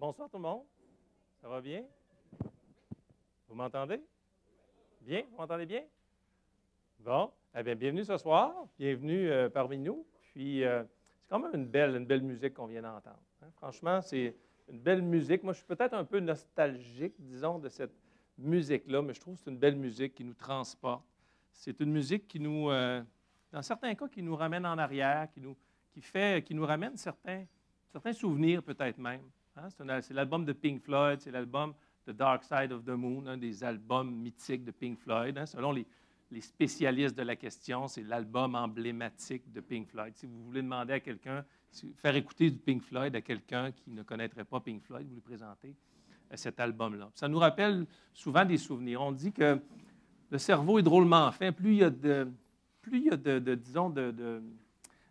Bonsoir tout le monde. Ça va bien? Vous m'entendez? Bien? Vous m'entendez bien? Bon. Eh bien, bienvenue ce soir. Bienvenue parmi nous. Puis, c'est quand même une belle musique qu'on vient d'entendre. Hein. Franchement, c'est une belle musique. Moi, je suis peut-être un peu nostalgique, disons, de cette musique-là, mais je trouve que c'est une belle musique qui nous transporte. C'est une musique qui nous, dans certains cas, qui nous ramène en arrière, qui nous ramène certains souvenirs peut-être même. Hein? C'est l'album de Pink Floyd, c'est l'album The Dark Side of the Moon, un des albums mythiques de Pink Floyd. Hein? Selon les spécialistes de la question, c'est l'album emblématique de Pink Floyd. Si vous voulez demander à quelqu'un, faire écouter du Pink Floyd à quelqu'un qui ne connaîtrait pas Pink Floyd, vous lui présentez cet album-là. Ça nous rappelle souvent des souvenirs. On dit que le cerveau est drôlement fait. Plus il y a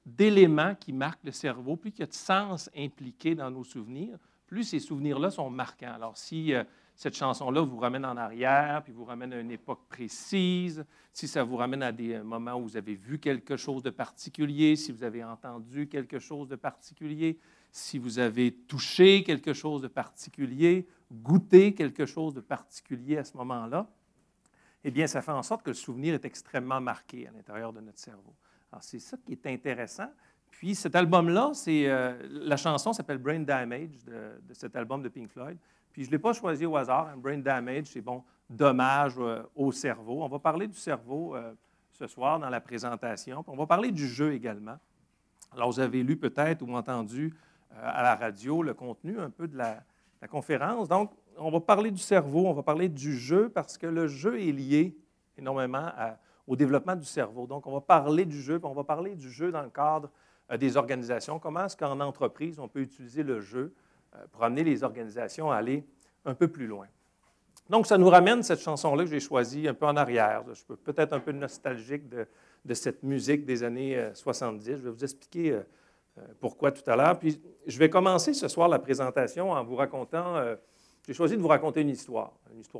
d'éléments qui marquent le cerveau, plus il y a de sens impliqués dans nos souvenirs, plus ces souvenirs-là sont marquants. Alors, si cette chanson-là vous ramène en arrière, puis vous ramène à une époque précise, si ça vous ramène à des moments où vous avez vu quelque chose de particulier, si vous avez entendu quelque chose de particulier, si vous avez touché quelque chose de particulier, goûté quelque chose de particulier à ce moment-là, eh bien, ça fait en sorte que le souvenir est extrêmement marqué à l'intérieur de notre cerveau. Alors, c'est ça qui est intéressant. Puis, cet album-là, la chanson s'appelle Brain Damage de cet album de Pink Floyd. Puis, je ne l'ai pas choisi au hasard. Hein. Brain Damage, c'est bon, dommage au cerveau. On va parler du cerveau ce soir dans la présentation. Puis on va parler du jeu également. Alors, vous avez lu peut-être ou entendu à la radio le contenu un peu de la conférence. Donc, on va parler du cerveau, on va parler du jeu parce que le jeu est lié énormément au développement du cerveau. Donc, on va parler du jeu, puis on va parler du jeu dans le cadre des organisations. Comment est-ce qu'en entreprise, on peut utiliser le jeu pour amener les organisations à aller un peu plus loin. Donc, ça nous ramène cette chanson-là que j'ai choisie un peu en arrière. Je suis peut-être un peu nostalgique de cette musique des années 70. Je vais vous expliquer pourquoi tout à l'heure. Puis, je vais commencer ce soir la présentation en vous racontant... j'ai choisi de vous raconter une histoire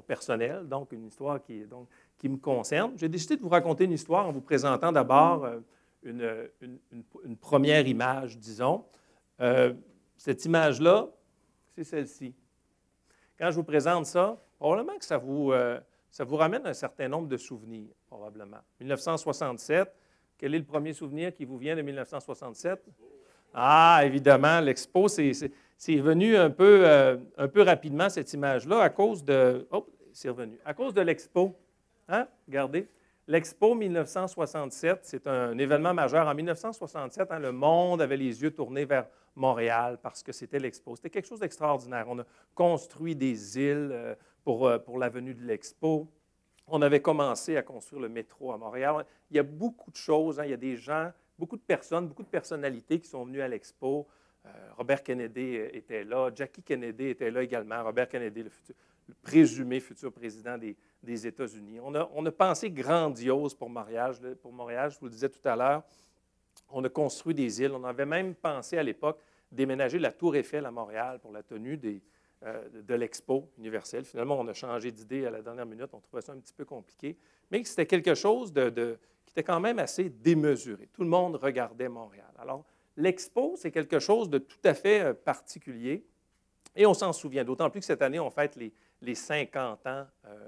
personnelle, donc une histoire qui me concerne. J'ai décidé de vous raconter une histoire en vous présentant d'abord une première image, disons. Cette image-là, c'est celle-ci. Quand je vous présente ça, probablement que ça vous ramène un certain nombre de souvenirs, probablement. 1967, quel est le premier souvenir qui vous vient de 1967? Ah, évidemment, l'Expo, c'est venu un peu rapidement, cette image-là, à cause de... Oh, c'est revenu. À cause de l'Expo. Hein? Regardez. L'Expo 1967, c'est un événement majeur. En 1967, hein, le monde avait les yeux tournés vers Montréal parce que c'était l'Expo. C'était quelque chose d'extraordinaire. On a construit des îles pour la venue de l'Expo. On avait commencé à construire le métro à Montréal. Il y a beaucoup de choses. Hein. Il y a des gens, beaucoup de personnes, beaucoup de personnalités qui sont venues à l'Expo. Robert Kennedy était là. Jackie Kennedy était là également. Robert Kennedy, le présumé futur président des États-Unis. On a pensé grandiose pour Montréal. Je vous le disais tout à l'heure. On a construit des îles. On avait même pensé à l'époque déménager la Tour Eiffel à Montréal pour la tenue de l'Expo universelle. Finalement, on a changé d'idée à la dernière minute. On trouvait ça un petit peu compliqué. Mais c'était quelque chose qui était quand même assez démesuré. Tout le monde regardait Montréal. Alors, l'Expo, c'est quelque chose de tout à fait particulier. Et on s'en souvient, d'autant plus que cette année, on fête les 50 ans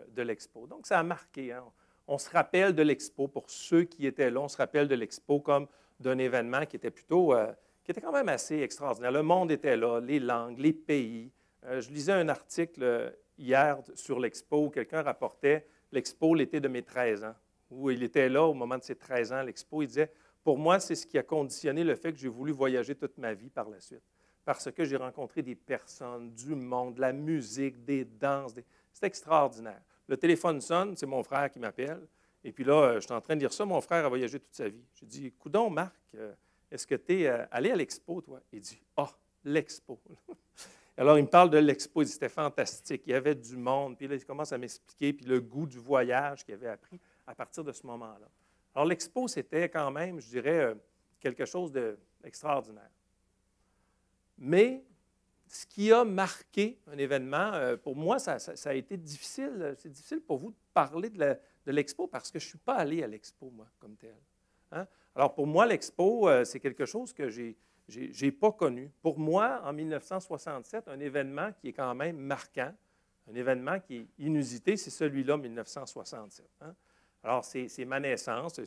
de l'Expo. Donc, ça a marqué. Hein? On se rappelle de l'Expo, pour ceux qui étaient là, on se rappelle de l'Expo comme d'un événement qui était qui était quand même assez extraordinaire. Le monde était là, les langues, les pays. Je lisais un article hier sur l'Expo où quelqu'un rapportait l'Expo l'été de mes 13 ans, où il était là au moment de ses 13 ans, l'Expo. Il disait, pour moi, c'est ce qui a conditionné le fait que j'ai voulu voyager toute ma vie par la suite. Parce que j'ai rencontré des personnes, du monde, de la musique, des danses. C'est extraordinaire. Le téléphone sonne, c'est mon frère qui m'appelle. Et puis là, je suis en train de dire ça, mon frère a voyagé toute sa vie. J'ai dit, coudonc, Marc, est-ce que tu es allé à l'Expo, toi? Il dit, l'Expo. Alors, il me parle de l'Expo, il dit, c'était fantastique, il y avait du monde. Puis là, il commence à m'expliquer, puis le goût du voyage qu'il avait appris à partir de ce moment-là. Alors, l'Expo, c'était quand même, je dirais, quelque chose d'extraordinaire. Mais ce qui a marqué un événement, pour moi, ça a été difficile. C'est difficile pour vous de parler de l'Expo parce que je ne suis pas allé à l'Expo, moi, comme tel. Hein? Alors, pour moi, l'Expo, c'est quelque chose que j'ai je n'ai pas connu. Pour moi, en 1967, un événement qui est quand même marquant, un événement qui est inusité, c'est celui-là, 1967. Hein? Alors, c'est ma naissance.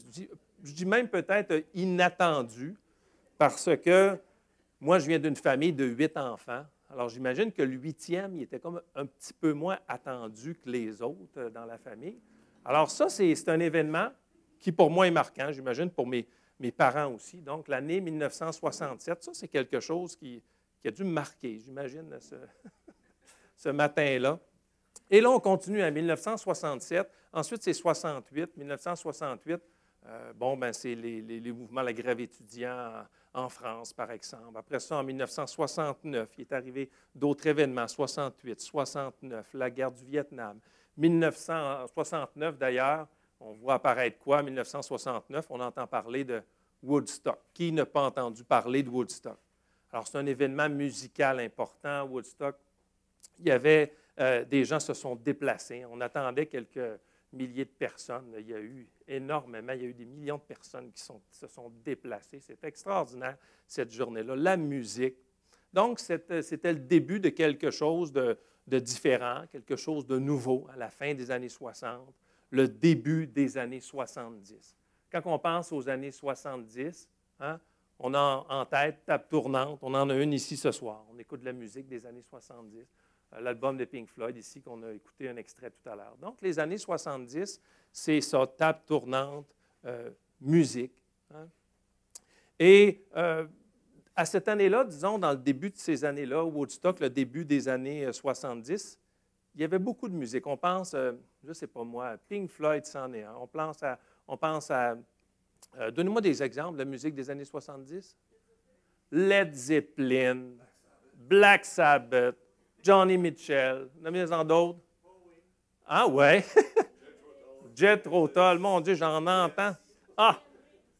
Je dis même peut-être inattendu, parce que moi, je viens d'une famille de 8 enfants. Alors, j'imagine que le 8e, il était comme un petit peu moins attendu que les autres dans la famille. Alors, ça, c'est un événement qui, pour moi, est marquant. J'imagine pour mes parents aussi. Donc, l'année 1967, ça, c'est quelque chose qui a dû me marquer, j'imagine, ce matin-là. Et là, on continue à 1967. Ensuite, c'est 68. 1968, c'est les mouvements, la grève étudiante en France, par exemple. Après ça, en 1969, il est arrivé d'autres événements, 68, 69, la guerre du Vietnam. 1969, d'ailleurs, on voit apparaître quoi? En 1969, on entend parler de Woodstock. Qui n'a pas entendu parler de Woodstock? Alors, c'est un événement musical important, Woodstock. Il y avait des gens se sont déplacés. On attendait quelques milliers de personnes. Il y a eu énormément, il y a eu des millions de personnes qui se sont déplacées. C'était extraordinaire, cette journée-là. La musique. Donc, c'était le début de quelque chose de différent, quelque chose de nouveau à la fin des années 60, le début des années 70. Quand on pense aux années 70, hein, on a en tête Table tournante. On en a une ici ce soir. On écoute de la musique des années 70. L'album de Pink Floyd ici, qu'on a écouté un extrait tout à l'heure. Donc, les années 70, c'est ça, table tournante, musique. Hein. Et à cette année-là, disons, dans le début de ces années-là, Woodstock, le début des années 70, il y avait beaucoup de musique. On pense, je ne sais pas moi, Pink Floyd, c'en est un. On pense à donnez-moi des exemples de musique des années 70. Led Zeppelin, Black Sabbath, Johnny Mitchell, nommez-en d'autres. Ah ouais? Jethro Tull, mon Dieu, j'en entends. Ah!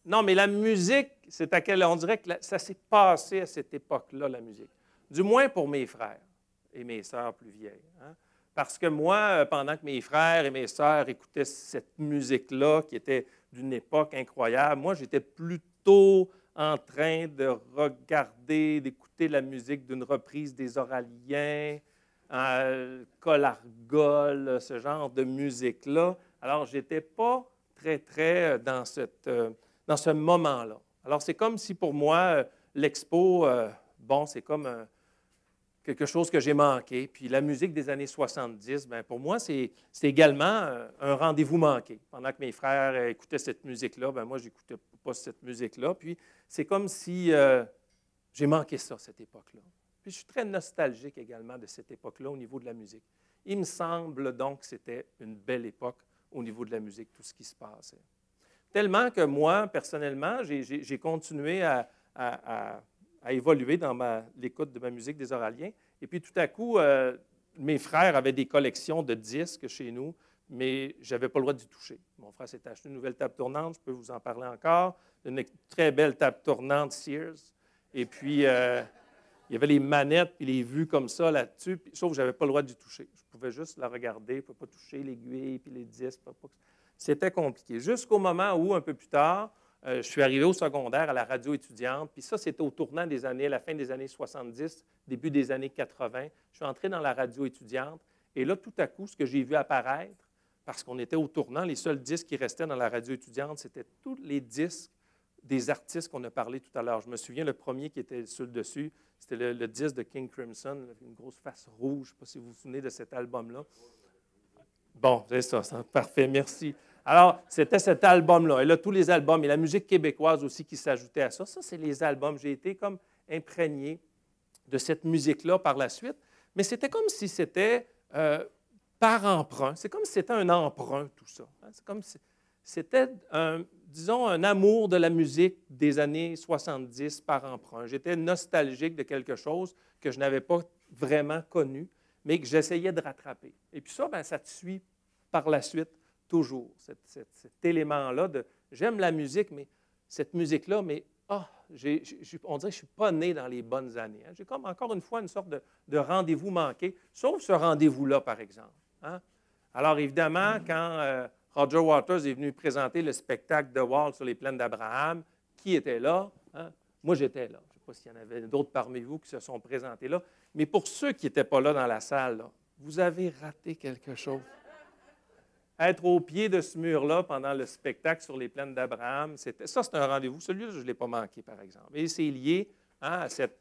Non, mais la musique, c'est à quelle... On dirait que ça s'est passé à cette époque-là, la musique. Du moins pour mes frères et mes sœurs plus vieilles. Hein? Parce que moi, pendant que mes frères et mes sœurs écoutaient cette musique-là, qui était d'une époque incroyable, moi, j'étais plutôt en train de regarder, d'écouter la musique d'une reprise des Oraliens, Colargol, ce genre de musique-là. Alors, je n'étais pas très dans ce moment-là. Alors, c'est comme si pour moi, l'expo, c'est comme quelque chose que j'ai manqué. Puis la musique des années 70, bien, pour moi, c'est également un rendez-vous manqué. Pendant que mes frères écoutaient cette musique-là, bien, moi, je n'écoutais pas cette musique-là. Puis c'est comme si j'ai manqué ça, cette époque-là. Puis je suis très nostalgique également de cette époque-là au niveau de la musique. Il me semble donc que c'était une belle époque au niveau de la musique, tout ce qui se passait. Tellement que moi, personnellement, j'ai continué à évoluer dans l'écoute de ma musique des Oraliens. Et puis tout à coup, mes frères avaient des collections de disques chez nous, mais je n'avais pas le droit d'y toucher. Mon frère s'est acheté une nouvelle table tournante, je peux vous en parler encore, une très belle table tournante Sears. Et puis, il y avait les manettes et les vues comme ça là-dessus, sauf que je n'avais pas le droit d'y toucher. Je pouvais juste la regarder, je ne pouvais pas toucher l'aiguille puis les disques. C'était compliqué. Jusqu'au moment où, un peu plus tard, je suis arrivé au secondaire à la radio étudiante, puis ça, c'était au tournant des années, à la fin des années 70, début des années 80. Je suis entré dans la radio étudiante, et là, tout à coup, ce que j'ai vu apparaître, parce qu'on était au tournant, les seuls disques qui restaient dans la radio étudiante, c'était tous les disques des artistes qu'on a parlé tout à l'heure. Je me souviens, le premier qui était sur le dessus, c'était le disque de King Crimson, une grosse face rouge. Je ne sais pas si vous vous souvenez de cet album-là. Bon, c'est ça, parfait, merci. Alors, c'était cet album-là. Et là, tous les albums, et la musique québécoise aussi qui s'ajoutait à ça. Ça, c'est les albums. J'ai été comme imprégné de cette musique-là par la suite. Mais c'était comme si c'était par emprunt. C'est comme si c'était un emprunt, tout ça. C'est comme si c'était, disons, un amour de la musique des années 70 par emprunt. J'étais nostalgique de quelque chose que je n'avais pas vraiment connu, mais que j'essayais de rattraper. Et puis ça, bien, ça te suit par la suite toujours, cet élément-là de j'aime la musique, mais cette musique-là, mais on dirait que je ne suis pas né dans les bonnes années. Hein. J'ai comme encore une fois une sorte de rendez-vous manqué, sauf ce rendez-vous-là, par exemple. Hein. Alors évidemment, quand Roger Waters est venu présenter le spectacle de Walt sur les plaines d'Abraham, qui était là? Hein? Moi, j'étais là. sais pas s'il y en avait d'autres parmi vous qui se sont présentés là, mais pour ceux qui n'étaient pas là dans la salle, là, vous avez raté quelque chose. Être au pied de ce mur-là pendant le spectacle sur les plaines d'Abraham, c'est un rendez-vous. Celui-là, je ne l'ai pas manqué, par exemple. Et c'est lié à cette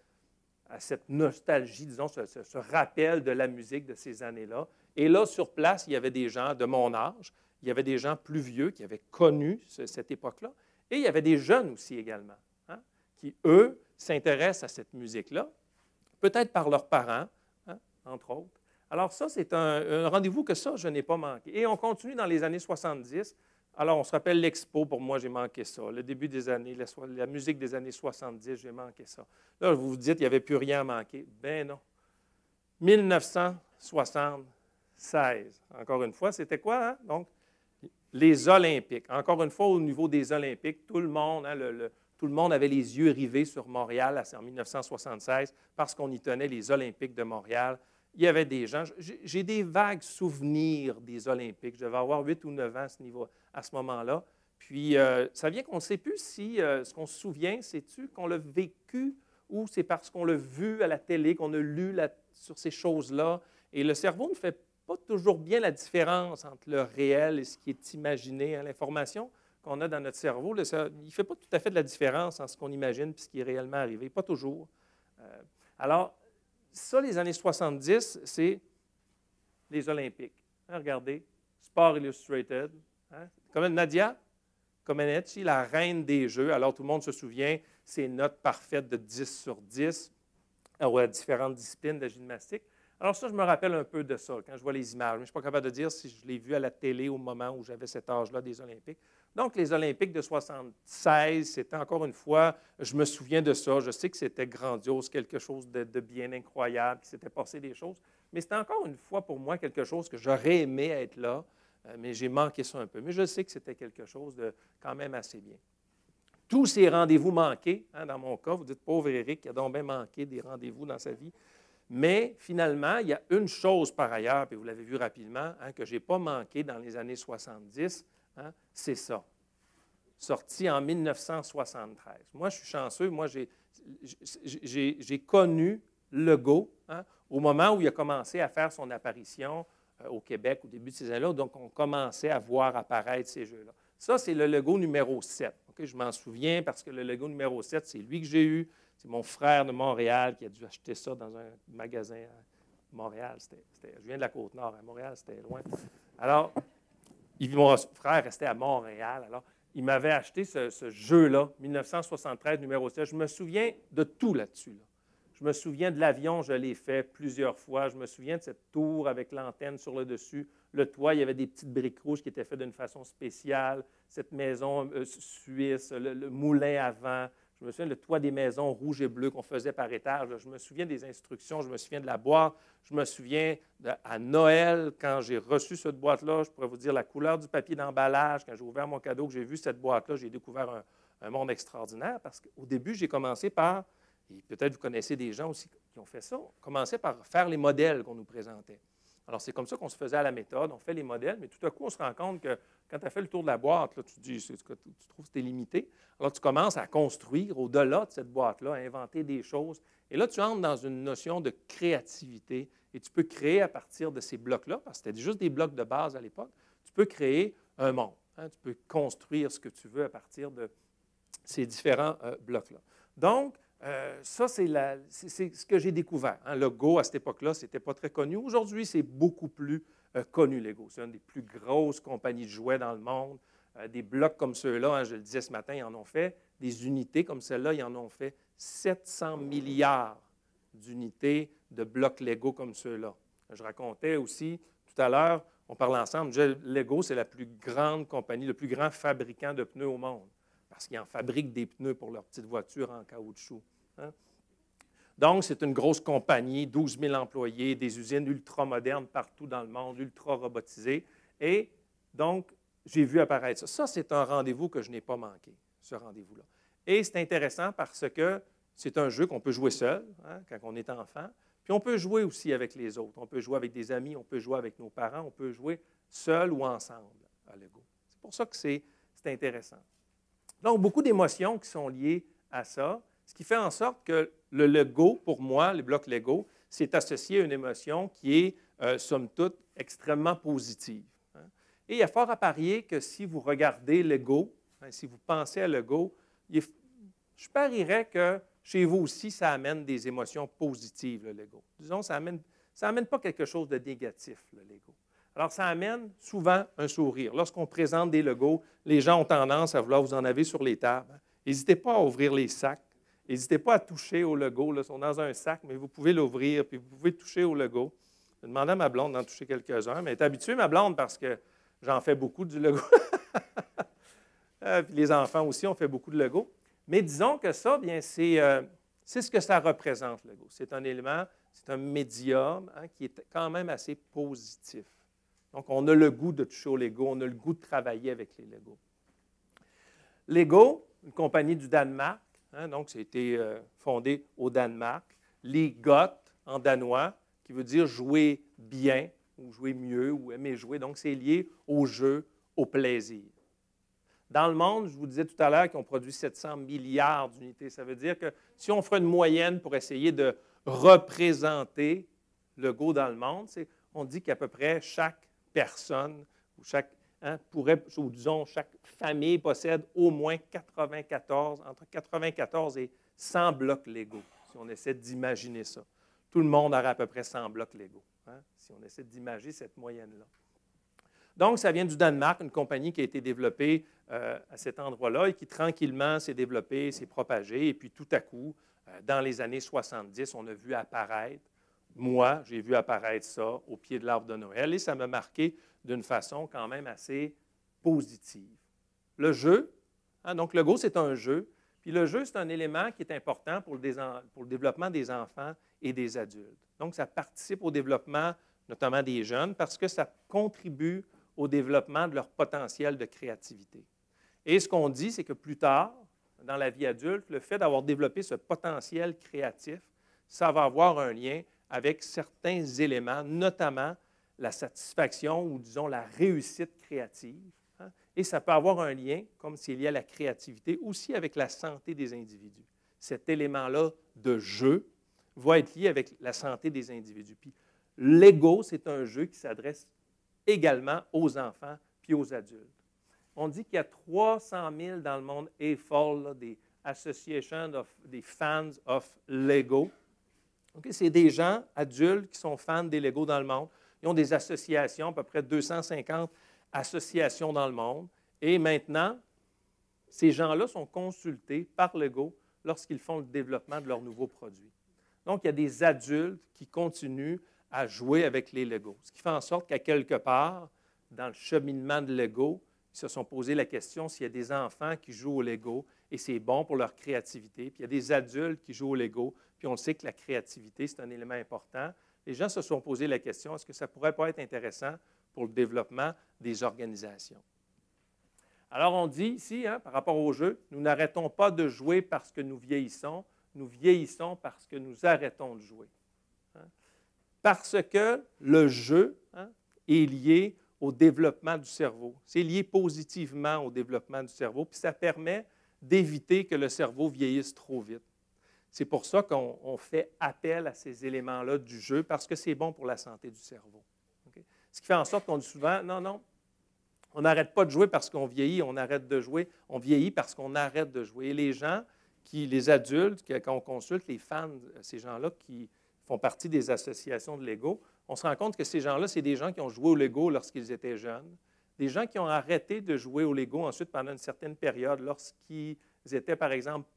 nostalgie, disons, ce rappel de la musique de ces années-là. Et là, sur place, il y avait des gens de mon âge, il y avait des gens plus vieux qui avaient connu cette époque-là, et il y avait des jeunes aussi également, hein, qui, eux, s'intéressent à cette musique-là, peut-être par leurs parents, hein, entre autres. Alors ça, c'est un rendez-vous que ça, je n'ai pas manqué. Et on continue dans les années 70. Alors, on se rappelle l'Expo, pour moi, j'ai manqué ça. Le début des années, la musique des années 70, j'ai manqué ça. Là, vous vous dites, il n'y avait plus rien à manquer. Ben non. 1976. Encore une fois, c'était quoi? Hein? Donc, les Olympiques. Encore une fois, au niveau des Olympiques, tout le monde, hein, tout le monde avait les yeux rivés sur Montréal en 1976 parce qu'on y tenait les Olympiques de Montréal. Il y avait des gens, j'ai des vagues souvenirs des Olympiques. Je devais avoir 8 ou 9 ans à ce moment-là. Puis, ça vient qu'on ne sait plus si ce qu'on se souvient, c'est-tu qu'on l'a vécu ou c'est parce qu'on l'a vu à la télé, qu'on a lu sur ces choses-là. Et le cerveau ne fait pas toujours bien la différence entre le réel et ce qui est imaginé. Hein. L'information qu'on a dans notre cerveau, il ne fait pas tout à fait de la différence entre ce qu'on imagine et ce qui est réellement arrivé. Pas toujours. Alors, ça, les années 70, c'est les Olympiques. Hein, regardez, Sport Illustrated. Hein, comme Nadia Comaneci, la reine des Jeux. Alors, tout le monde se souvient, ses notes parfaites de 10 sur 10 à différentes disciplines de gymnastique. Alors ça, je me rappelle un peu de ça quand je vois les images. Mais je ne suis pas capable de dire si je l'ai vu à la télé au moment où j'avais cet âge-là des Olympiques. Donc, les Olympiques de 1976, c'était encore une fois, je me souviens de ça. Je sais que c'était grandiose, quelque chose de bien incroyable, qu'il s'était passé des choses. Mais c'était encore une fois pour moi quelque chose que j'aurais aimé être là, mais j'ai manqué ça un peu. Mais je sais que c'était quelque chose de quand même assez bien. Tous ces rendez-vous manqués, hein, dans mon cas, vous dites, pauvre Éric, il a donc bien manqué des rendez-vous dans sa vie. Mais finalement, il y a une chose par ailleurs, puis vous l'avez vu rapidement, hein, que je n'ai pas manqué dans les années 70, hein, c'est ça. Sorti en 1973. Moi, je suis chanceux. Moi, j'ai connu Legault hein, au moment où il a commencé à faire son apparition au Québec au début de ces années-là. Donc, on commençait à voir apparaître ces jeux-là. Ça, c'est le Legault numéro 7. Okay? Je m'en souviens parce que le Legault numéro 7, c'est lui que j'ai eu. C'est mon frère de Montréal qui a dû acheter ça dans un magasin à Montréal. Je viens de la Côte-Nord. À Montréal, c'était loin. Alors, mon frère restait à Montréal. Alors, il m'avait acheté ce jeu-là, 1973, numéro 7. Je me souviens de tout là-dessus. Là. Je me souviens de l'avion, je l'ai fait plusieurs fois. Je me souviens de cette tour avec l'antenne sur le dessus. Le toit, il y avait des petites briques rouges qui étaient faites d'une façon spéciale. Cette maison suisse, le moulin à vent. Je me souviens le toit des maisons rouges et bleues qu'on faisait par étage. Je me souviens des instructions, je me souviens de la boîte. Je me souviens à Noël, quand j'ai reçu cette boîte-là, je pourrais vous dire la couleur du papier d'emballage. Quand j'ai ouvert mon cadeau, que j'ai vu cette boîte-là, j'ai découvert un monde extraordinaire parce qu'au début, j'ai commencé par, et peut-être vous connaissez des gens aussi qui ont fait ça, commencé par faire les modèles qu'on nous présentait. Alors, c'est comme ça qu'on se faisait à la méthode. On fait les modèles, mais tout à coup, on se rend compte que quand tu as fait le tour de la boîte, là, tu te dis, tu trouves que c'était limité. Alors, tu commences à construire au-delà de cette boîte-là, à inventer des choses. Et là, tu entres dans une notion de créativité et tu peux créer à partir de ces blocs-là, parce que c'était juste des blocs de base à l'époque, tu peux créer un monde. Hein, tu peux construire ce que tu veux à partir de ces différents blocs-là. Donc, ça, c'est ce que j'ai découvert. Hein. Le Go, à cette époque-là, ce n'était pas très connu. Aujourd'hui, c'est beaucoup plus connu, le Go. C'est une des plus grosses compagnies de jouets dans le monde. Des blocs comme ceux-là, hein, je le disais ce matin, ils en ont fait. Des unités comme celle-là, ils en ont fait 700 milliards d'unités de blocs Lego comme ceux-là. Je racontais aussi tout à l'heure, on parlait ensemble, Lego, c'est la plus grande compagnie, le plus grand fabricant de pneus au monde, parce qu'ils en fabriquent des pneus pour leurs petites voitures en caoutchouc. Hein? Donc, c'est une grosse compagnie, 12 000 employés, des usines ultra-modernes partout dans le monde, ultra-robotisées. Et donc, j'ai vu apparaître ça. Ça, c'est un rendez-vous que je n'ai pas manqué, ce rendez-vous-là. Et c'est intéressant parce que c'est un jeu qu'on peut jouer seul, hein, quand on est enfant, puis on peut jouer aussi avec les autres. On peut jouer avec des amis, on peut jouer avec nos parents, on peut jouer seul ou ensemble à Lego. C'est pour ça que c'est intéressant. Donc, beaucoup d'émotions qui sont liées à ça. Ce qui fait en sorte que le Lego, pour moi, les blocs Lego, c'est associé à une émotion qui est, somme toute, extrêmement positive. Hein. Et il y a fort à parier que si vous regardez Lego, hein, si vous pensez à Lego, je parierais que chez vous aussi, ça amène des émotions positives, le Lego. Disons, ça amène pas quelque chose de négatif, le Lego. Alors, ça amène souvent un sourire. Lorsqu'on présente des Legos, les gens ont tendance à vouloir, vous en avez sur les tables. N'hésitez pas à ouvrir les sacs. N'hésitez pas à toucher au Lego. Là, ils sont dans un sac, mais vous pouvez l'ouvrir, puis vous pouvez toucher au Lego. Je demandais à ma blonde d'en toucher quelques-uns, mais elle est habituée, ma blonde, parce que j'en fais beaucoup du Lego. Puis les enfants aussi ont fait beaucoup de Lego. Mais disons que ça, bien, c'est ce que ça représente, le Lego. C'est un élément, c'est un médium hein, qui est quand même assez positif. Donc, on a le goût de toucher au Lego, on a le goût de travailler avec les Legos. Lego, une compagnie du Danemark, hein, donc ça a été fondé au Danemark. Les Got en danois, qui veut dire jouer bien, ou jouer mieux, ou aimer jouer. Donc, c'est lié au jeu, au plaisir. Dans le monde, je vous disais tout à l'heure qu'ils ont produit 700 milliards d'unités. Ça veut dire que si on ferait une moyenne pour essayer de représenter le Go dans le monde, on dit qu'à peu près chaque personne ou chaque famille possède au moins 94, entre 94 et 100 blocs Lego, si on essaie d'imaginer ça. Tout le monde aurait à peu près 100 blocs Lego, hein, si on essaie d'imaginer cette moyenne-là. Donc, ça vient du Danemark, une compagnie qui a été développée à cet endroit-là et qui tranquillement s'est développée, s'est propagée. Et puis, tout à coup, dans les années 70, on a vu apparaître, moi, j'ai vu apparaître ça au pied de l'arbre de Noël et ça m'a marqué d'une façon quand même assez positive. Le jeu, hein, donc le Go, c'est un jeu. Puis le jeu, c'est un élément qui est important pour le développement des enfants et des adultes. Donc, ça participe au développement notamment des jeunes, parce que ça contribue au développement de leur potentiel de créativité. Et ce qu'on dit, c'est que plus tard, dans la vie adulte, le fait d'avoir développé ce potentiel créatif, ça va avoir un lien avec certains éléments, notamment la satisfaction ou, disons, la réussite créative. Hein? Et ça peut avoir un lien, comme c'est lié à la créativité, aussi avec la santé des individus. Cet élément-là de jeu va être lié avec la santé des individus. Puis, Lego, c'est un jeu qui s'adresse également aux enfants puis aux adultes. On dit qu'il y a 300 000 dans le monde AFOL, des Association des Fans of Lego. Okay? C'est des gens adultes qui sont fans des Lego dans le monde. Ils ont des associations, à peu près 250 associations dans le monde. Et maintenant, ces gens-là sont consultés par Lego lorsqu'ils font le développement de leurs nouveaux produits. Donc, il y a des adultes qui continuent à jouer avec les Legos. Ce qui fait en sorte qu'à quelque part, dans le cheminement de Lego, ils se sont posé la question s'il y a des enfants qui jouent au Lego et c'est bon pour leur créativité. Puis il y a des adultes qui jouent au Lego, puis on sait que la créativité, c'est un élément important. Les gens se sont posé la question, est-ce que ça ne pourrait pas être intéressant pour le développement des organisations? Alors on dit ici, hein, par rapport au jeu, nous n'arrêtons pas de jouer parce que nous vieillissons parce que nous arrêtons de jouer. Hein? Parce que le jeu hein, est lié au développement du cerveau. C'est lié positivement au développement du cerveau, puis ça permet d'éviter que le cerveau vieillisse trop vite. C'est pour ça qu'on fait appel à ces éléments-là du jeu, parce que c'est bon pour la santé du cerveau. Okay? Ce qui fait en sorte qu'on dit souvent, non, on n'arrête pas de jouer parce qu'on vieillit, on arrête de jouer, on vieillit parce qu'on arrête de jouer. Et les gens, les adultes, quand on consulte les fans, ces gens-là qui font partie des associations de Lego, on se rend compte que ces gens-là, c'est des gens qui ont joué au Lego lorsqu'ils étaient jeunes, des gens qui ont arrêté de jouer au Lego ensuite pendant une certaine période lorsqu'ils étaient, par exemple,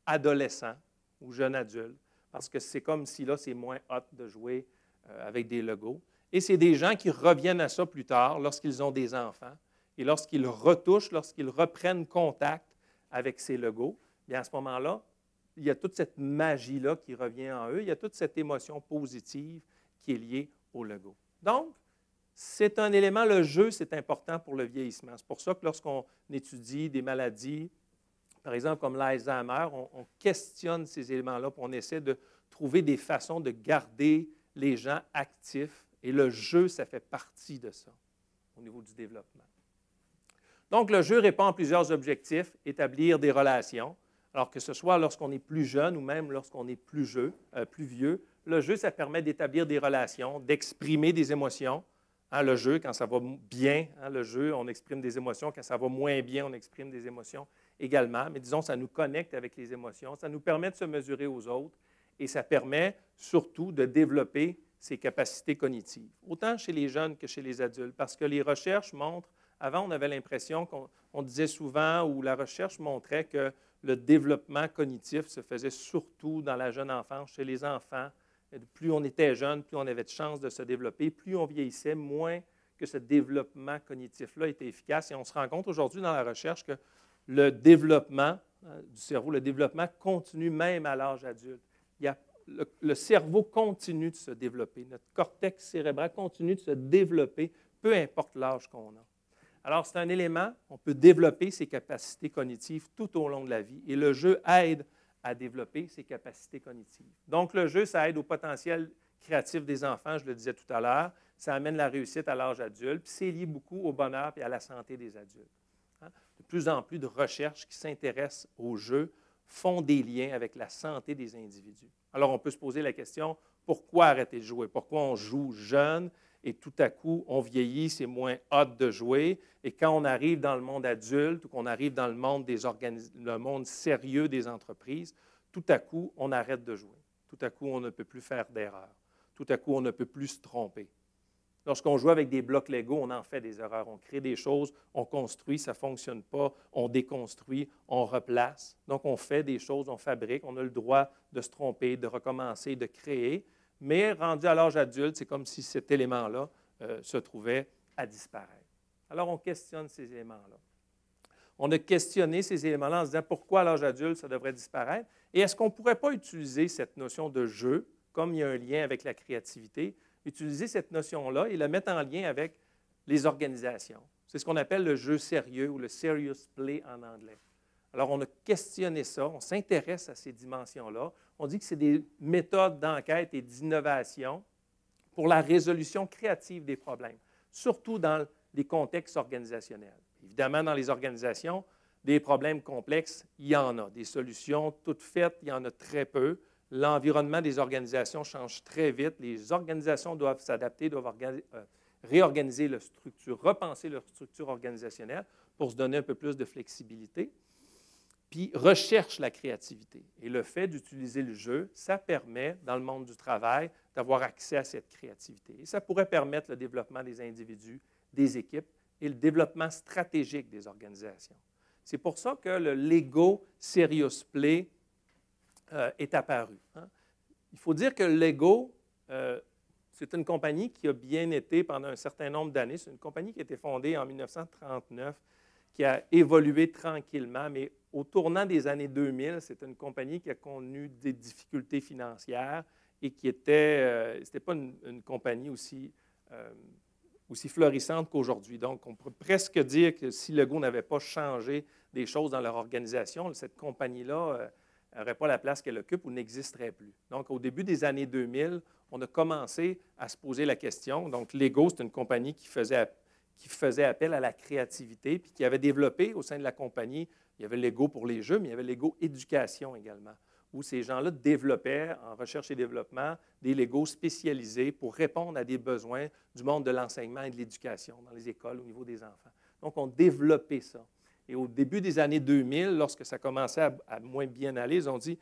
adolescents ou jeunes adultes, parce que c'est comme si là, c'est moins hot de jouer avec des Legos. Et c'est des gens qui reviennent à ça plus tard lorsqu'ils ont des enfants et lorsqu'ils retouchent, lorsqu'ils reprennent contact avec ces Legos, bien à ce moment-là, il y a toute cette magie-là qui revient en eux, il y a toute cette émotion positive qui est liée au Lego. Donc, c'est un élément, le jeu, c'est important pour le vieillissement. C'est pour ça que lorsqu'on étudie des maladies, par exemple comme l'Alzheimer, on questionne ces éléments-là, puis on essaie de trouver des façons de garder les gens actifs. Et le jeu, ça fait partie de ça, au niveau du développement. Donc, le jeu répond à plusieurs objectifs. Établir des relations. Alors que ce soit lorsqu'on est plus jeune ou même lorsqu'on est plus vieux, le jeu, ça permet d'établir des relations, d'exprimer des émotions. Hein, le jeu, quand ça va bien, hein, le jeu, on exprime des émotions. Quand ça va moins bien, on exprime des émotions également. Mais disons, ça nous connecte avec les émotions. Ça nous permet de se mesurer aux autres et ça permet surtout de développer ses capacités cognitives, autant chez les jeunes que chez les adultes, parce que les recherches montrent, avant on avait l'impression qu'on disait souvent, ou la recherche montrait que le développement cognitif se faisait surtout dans la jeune enfance, chez les enfants. Plus on était jeune, plus on avait de chances de se développer, plus on vieillissait, moins que ce développement cognitif-là était efficace. Et on se rend compte aujourd'hui dans la recherche que le développement du cerveau, le développement continue même à l'âge adulte. Le cerveau continue de se développer. Notre cortex cérébral continue de se développer, peu importe l'âge qu'on a. Alors, c'est un élément, on peut développer ses capacités cognitives tout au long de la vie et le jeu aide à développer ses capacités cognitives. Donc, le jeu, ça aide au potentiel créatif des enfants, je le disais tout à l'heure. Ça amène la réussite à l'âge adulte, puis c'est lié beaucoup au bonheur et à la santé des adultes. Hein? De plus en plus de recherches qui s'intéressent au jeu font des liens avec la santé des individus. Alors, on peut se poser la question, pourquoi arrêter de jouer? Pourquoi on joue jeune et tout à coup, on vieillit, c'est moins hot de jouer. Et quand on arrive dans le monde adulte ou qu'on arrive dans le monde, le monde sérieux des entreprises, tout à coup, on arrête de jouer. Tout à coup, on ne peut plus faire d'erreurs. Tout à coup, on ne peut plus se tromper. Lorsqu'on joue avec des blocs Lego, on en fait des erreurs. On crée des choses, on construit, ça ne fonctionne pas, on déconstruit, on replace. Donc, on fait des choses, on fabrique, on a le droit de se tromper, de recommencer, de créer. Mais rendu à l'âge adulte, c'est comme si cet élément-là se trouvait à disparaître. Alors, on questionne ces éléments-là. On a questionné ces éléments-là en se disant pourquoi à l'âge adulte, ça devrait disparaître. Et est-ce qu'on ne pourrait pas utiliser cette notion de jeu, comme il y a un lien avec la créativité, utiliser cette notion-là et la mettre en lien avec les organisations. C'est ce qu'on appelle le jeu sérieux ou le serious play en anglais. Alors, on a questionné ça, on s'intéresse à ces dimensions-là. On dit que c'est des méthodes d'enquête et d'innovation pour la résolution créative des problèmes, surtout dans les contextes organisationnels. Évidemment, dans les organisations, des problèmes complexes, il y en a. Des solutions toutes faites, il y en a très peu. L'environnement des organisations change très vite. Les organisations doivent s'adapter, doivent réorganiser leur structure, repenser leur structure organisationnelle pour se donner un peu plus de flexibilité. Puis recherche la créativité. Et le fait d'utiliser le jeu, ça permet, dans le monde du travail, d'avoir accès à cette créativité. Et ça pourrait permettre le développement des individus, des équipes et le développement stratégique des organisations. C'est pour ça que le Lego Serious Play est apparu. Hein. Il faut dire que Lego, c'est une compagnie qui a bien été pendant un certain nombre d'années. C'est une compagnie qui a été fondée en 1939, qui a évolué tranquillement, mais au tournant des années 2000, c'est une compagnie qui a connu des difficultés financières et qui était, c'était pas une compagnie aussi florissante qu'aujourd'hui. Donc, on pourrait presque dire que si Lego n'avait pas changé des choses dans leur organisation, cette compagnie-là n'aurait pas la place qu'elle occupe ou n'existerait plus. Donc, au début des années 2000, on a commencé à se poser la question. Donc, Lego, c'est une compagnie qui faisait appel à la créativité, puis qui avait développé au sein de la compagnie, il y avait Lego pour les jeux, mais il y avait Lego Éducation également, où ces gens-là développaient, en recherche et développement, des Legos spécialisés pour répondre à des besoins du monde de l'enseignement et de l'éducation dans les écoles au niveau des enfants. Donc, on développait ça. Et au début des années 2000, lorsque ça commençait à moins bien aller, ils ont dit,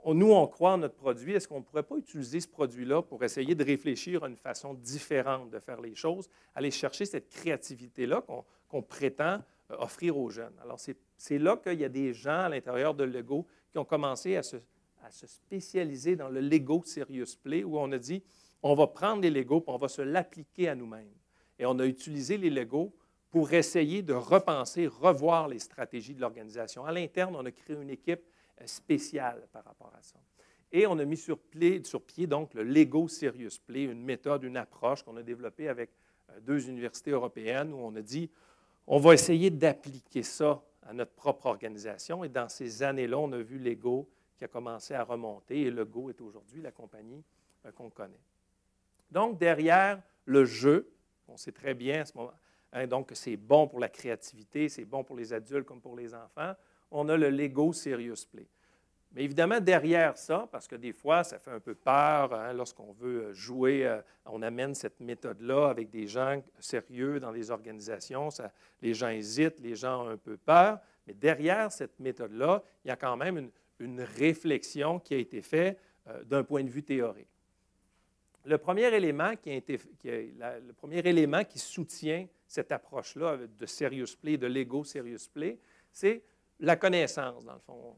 nous, on croit en notre produit, est-ce qu'on ne pourrait pas utiliser ce produit-là pour essayer de réfléchir à une façon différente de faire les choses, aller chercher cette créativité-là qu'on prétend offrir aux jeunes. Alors, c'est là qu'il y a des gens à l'intérieur de Lego qui ont commencé à se spécialiser dans le Lego Serious Play, où on a dit, on va prendre les Legos et on va se l'appliquer à nous-mêmes. Et on a utilisé les Legos pour essayer de repenser, revoir les stratégies de l'organisation. À l'interne, on a créé une équipe spéciale par rapport à ça. Et on a mis sur pied donc le Lego Serious Play, une méthode, une approche qu'on a développée avec 2 universités européennes où on a dit, on va essayer d'appliquer ça à notre propre organisation. Et dans ces années-là, on a vu Lego qui a commencé à remonter et Lego est aujourd'hui la compagnie qu'on connaît. Donc, derrière le jeu, on sait très bien à ce moment, donc c'est bon pour la créativité, c'est bon pour les adultes comme pour les enfants. on a le Lego Serious Play. Mais évidemment, derrière ça, parce que des fois, ça fait un peu peur, hein, lorsqu'on veut jouer, on amène cette méthode-là avec des gens sérieux dans les organisations, les gens hésitent, les gens ont un peu peur, mais derrière cette méthode-là, il y a quand même une réflexion qui a été faite d'un point de vue théorique. Le premier élément qui soutient cette approche-là de Serious Play, de Lego Serious Play, c'est la connaissance, dans le fond.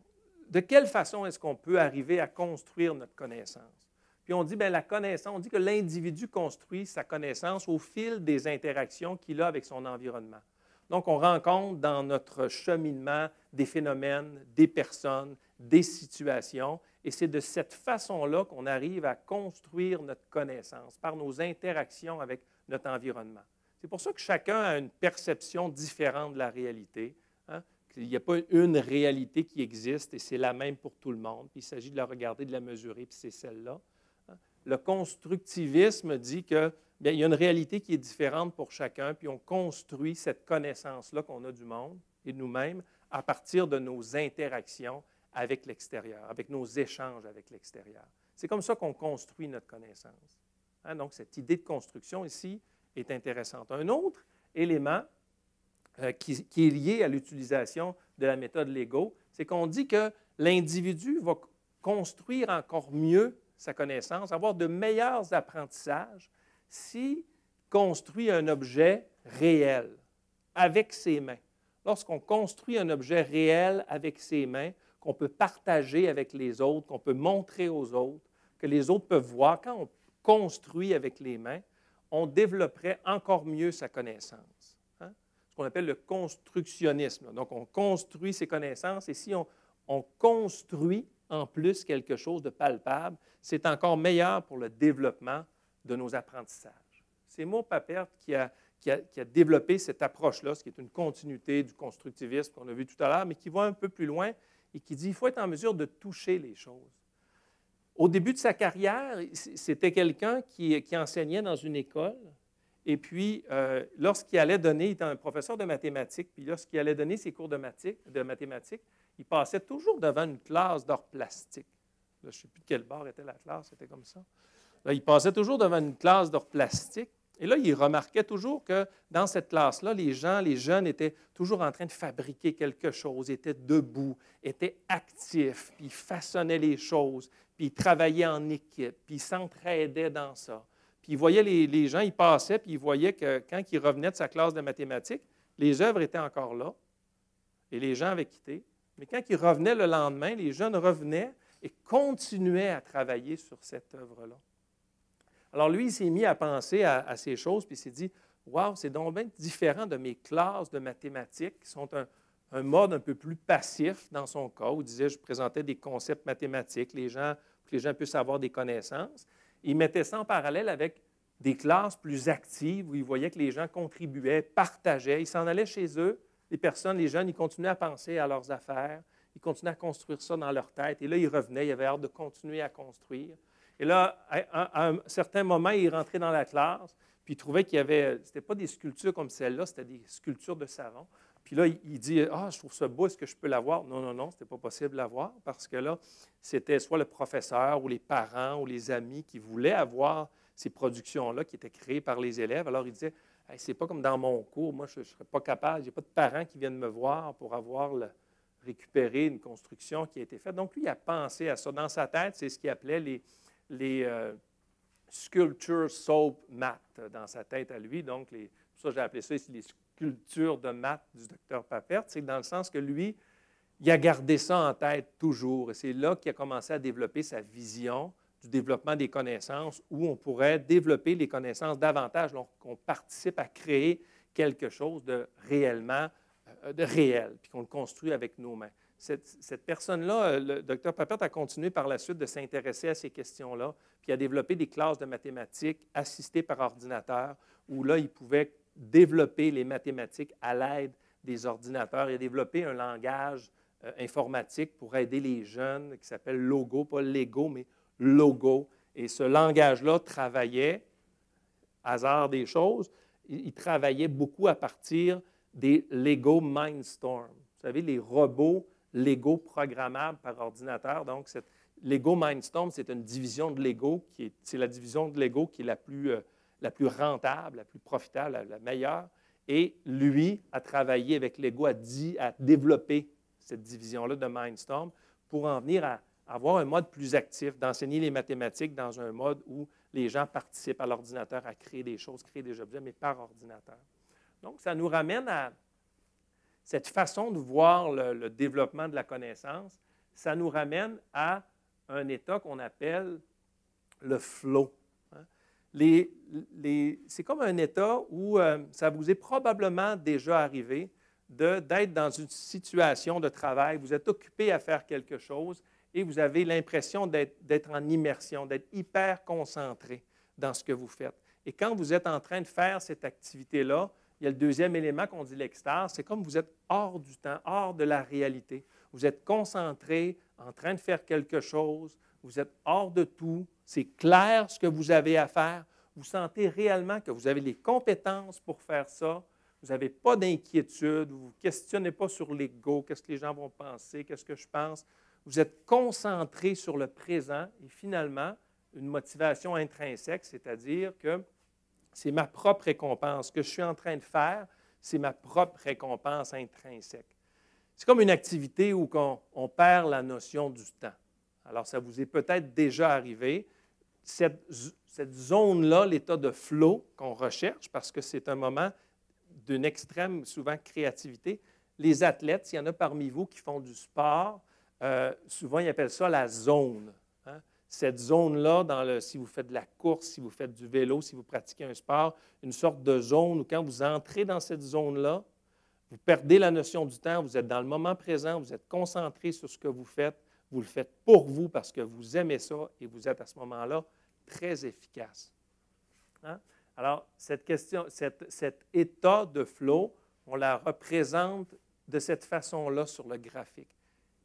De quelle façon est-ce qu'on peut arriver à construire notre connaissance? Puis on dit, bien, la connaissance, on dit que l'individu construit sa connaissance au fil des interactions qu'il a avec son environnement. Donc, on rencontre dans notre cheminement des phénomènes, des personnes, des situations, et c'est de cette façon-là qu'on arrive à construire notre connaissance, par nos interactions avec notre environnement. C'est pour ça que chacun a une perception différente de la réalité. Hein? Il n'y a pas une réalité qui existe et c'est la même pour tout le monde. Puis il s'agit de la regarder, de la mesurer, puis c'est celle-là. Le constructivisme dit qu'il y a une réalité qui est différente pour chacun, puis on construit cette connaissance-là qu'on a du monde et de nous-mêmes à partir de nos interactions avec l'extérieur, avec nos échanges avec l'extérieur. C'est comme ça qu'on construit notre connaissance. Hein? Donc, cette idée de construction ici est intéressante. Un autre élément qui est lié à l'utilisation de la méthode Lego, c'est qu'on dit que l'individu va construire encore mieux sa connaissance, avoir de meilleurs apprentissages s'il construit un objet réel avec ses mains. Lorsqu'on construit un objet réel avec ses mains, qu'on peut partager avec les autres, qu'on peut montrer aux autres, que les autres peuvent voir, quand on construit avec les mains, on développerait encore mieux sa connaissance. Hein? Ce qu'on appelle le constructionnisme. Donc, on construit ses connaissances et si on construit en plus quelque chose de palpable, c'est encore meilleur pour le développement de nos apprentissages. C'est Maud Papert qui a développé cette approche-là, ce qui est une continuité du constructivisme qu'on a vu tout à l'heure, mais qui va un peu plus loin et qui dit qu'il faut être en mesure de toucher les choses. Au début de sa carrière, c'était quelqu'un qui enseignait dans une école, et puis lorsqu'il allait donner, il était un professeur de mathématiques, puis lorsqu'il allait donner ses cours de mathématiques, il passait toujours devant une classe d'art plastique. Là, je ne sais plus de quel bord était la classe, c'était comme ça. Là, il passait toujours devant une classe d'art plastique, et là, il remarquait toujours que dans cette classe-là, les jeunes étaient toujours en train de fabriquer quelque chose, étaient debout, étaient actifs, puis ils façonnaient les choses, puis ils travaillaient en équipe, puis ils s'entraidaient dans ça. Puis il voyait les gens, ils passaient, puis il voyait que quand ils revenaient de sa classe de mathématiques, les œuvres étaient encore là, et les gens avaient quitté. Mais quand ils revenaient le lendemain, les jeunes revenaient et continuaient à travailler sur cette œuvre-là. Alors lui, il s'est mis à penser à ces choses, puis il s'est dit, « Wow, c'est donc bien différent de mes classes de mathématiques, qui sont un mode un peu plus passif dans son cas, où il disait, je présentais des concepts mathématiques, pour que les gens puissent avoir des connaissances. » Il mettait ça en parallèle avec des classes plus actives, où il voyait que les gens contribuaient, partageaient, ils s'en allaient chez eux, les jeunes, ils continuaient à penser à leurs affaires, ils continuaient à construire ça dans leur tête, et là, ils revenaient, ils avaient hâte de continuer à construire. Et là, à un certain moment, il rentrait dans la classe, puis il trouvait qu'il y avait, ce n'était pas des sculptures comme celle-là, c'était des sculptures de savon. Puis là, il dit, « Ah, je trouve ça beau, est-ce que je peux l'avoir? » Non, non, non, ce n'était pas possible de l'avoir, parce que là, c'était soit le professeur ou les parents ou les amis qui voulaient avoir ces productions-là qui étaient créées par les élèves. Alors, il disait, hey, « C'est pas comme dans mon cours, moi, je ne serais pas capable, je n'ai pas de parents qui viennent me voir pour avoir récupéré une construction qui a été faite. » Donc, lui, il a pensé à ça. Dans sa tête, c'est ce qu'il appelait les sculpture soap math dans sa tête à lui. Donc, pour ça, j'ai appelé ça ici les sculptures de maths du docteur Papert. C'est dans le sens que lui, il a gardé ça en tête toujours. Et c'est là qu'il a commencé à développer sa vision du développement des connaissances, où on pourrait développer les connaissances davantage, donc qu'on participe à créer quelque chose de réellement de réel, puis qu'on le construit avec nos mains. Cette personne-là, le docteur Papert, a continué par la suite de s'intéresser à ces questions-là, puis a développé des classes de mathématiques assistées par ordinateur, où là, il pouvait développer les mathématiques à l'aide des ordinateurs. Il a développé un langage informatique pour aider les jeunes qui s'appelle Logo, pas Lego, mais Logo. Et ce langage-là travaillait, hasard des choses, il travaillait beaucoup à partir des Lego Mindstorm. Vous savez, les robots Lego programmable par ordinateur. Donc, Lego Mindstorm, c'est une division de Lego c'est la division de Lego qui est la plus rentable, la plus profitable, la meilleure. Et lui a travaillé avec Lego, a développé cette division-là de Mindstorm pour en venir à avoir un mode plus actif, d'enseigner les mathématiques dans un mode où les gens participent à l'ordinateur à créer des choses, créer des objets, mais par ordinateur. Donc, ça nous ramène à cette façon de voir le développement de la connaissance. Ça nous ramène à un état qu'on appelle le flow. C'est comme un état où ça vous est probablement déjà arrivé d'être dans une situation de travail, vous êtes occupé à faire quelque chose et vous avez l'impression d'être en immersion, d'être hyper concentré dans ce que vous faites. Et quand vous êtes en train de faire cette activité-là, il y a le deuxième élément qu'on dit l'extase, c'est comme vous êtes hors du temps, hors de la réalité. Vous êtes concentré, en train de faire quelque chose, vous êtes hors de tout, c'est clair ce que vous avez à faire, vous sentez réellement que vous avez les compétences pour faire ça, vous n'avez pas d'inquiétude, vous ne vous questionnez pas sur l'ego, qu'est-ce que les gens vont penser, qu'est-ce que je pense. Vous êtes concentré sur le présent et finalement, une motivation intrinsèque, c'est-à-dire que c'est ma propre récompense. Ce que je suis en train de faire, c'est ma propre récompense intrinsèque. C'est comme une activité où on perd la notion du temps. Alors, ça vous est peut-être déjà arrivé. Cette zone-là, l'état de flow qu'on recherche, parce que c'est un moment d'une extrême, souvent, créativité. Les athlètes, s'il y en a parmi vous qui font du sport, souvent, ils appellent ça la zone. Hein? Cette zone-là, si vous faites de la course, si vous faites du vélo, si vous pratiquez un sport, une sorte de zone où quand vous entrez dans cette zone-là, vous perdez la notion du temps, vous êtes dans le moment présent, vous êtes concentré sur ce que vous le faites pour vous parce que vous aimez ça et vous êtes à ce moment-là très efficace. Hein? Alors, cet état de flow, on la représente de cette façon-là sur le graphique.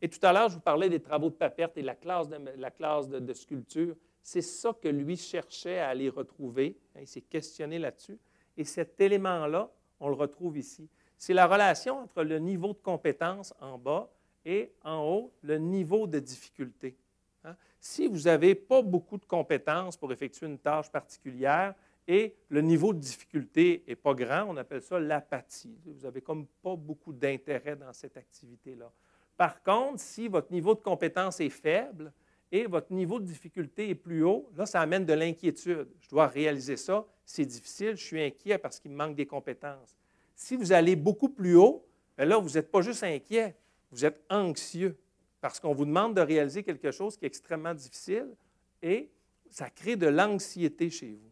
Et tout à l'heure, je vous parlais des travaux de Papert et la classe de sculpture. C'est ça que lui cherchait à aller retrouver. Il s'est questionné là-dessus. Et cet élément-là, on le retrouve ici. C'est la relation entre le niveau de compétence en bas et en haut, le niveau de difficulté. Hein? Si vous n'avez pas beaucoup de compétences pour effectuer une tâche particulière et le niveau de difficulté n'est pas grand, on appelle ça l'apathie. Vous n'avez comme pas beaucoup d'intérêt dans cette activité-là. Par contre, si votre niveau de compétence est faible et votre niveau de difficulté est plus haut, là, ça amène de l'inquiétude. Je dois réaliser ça, c'est difficile, je suis inquiet parce qu'il me manque des compétences. Si vous allez beaucoup plus haut, bien là, vous n'êtes pas juste inquiet, vous êtes anxieux parce qu'on vous demande de réaliser quelque chose qui est extrêmement difficile et ça crée de l'anxiété chez vous.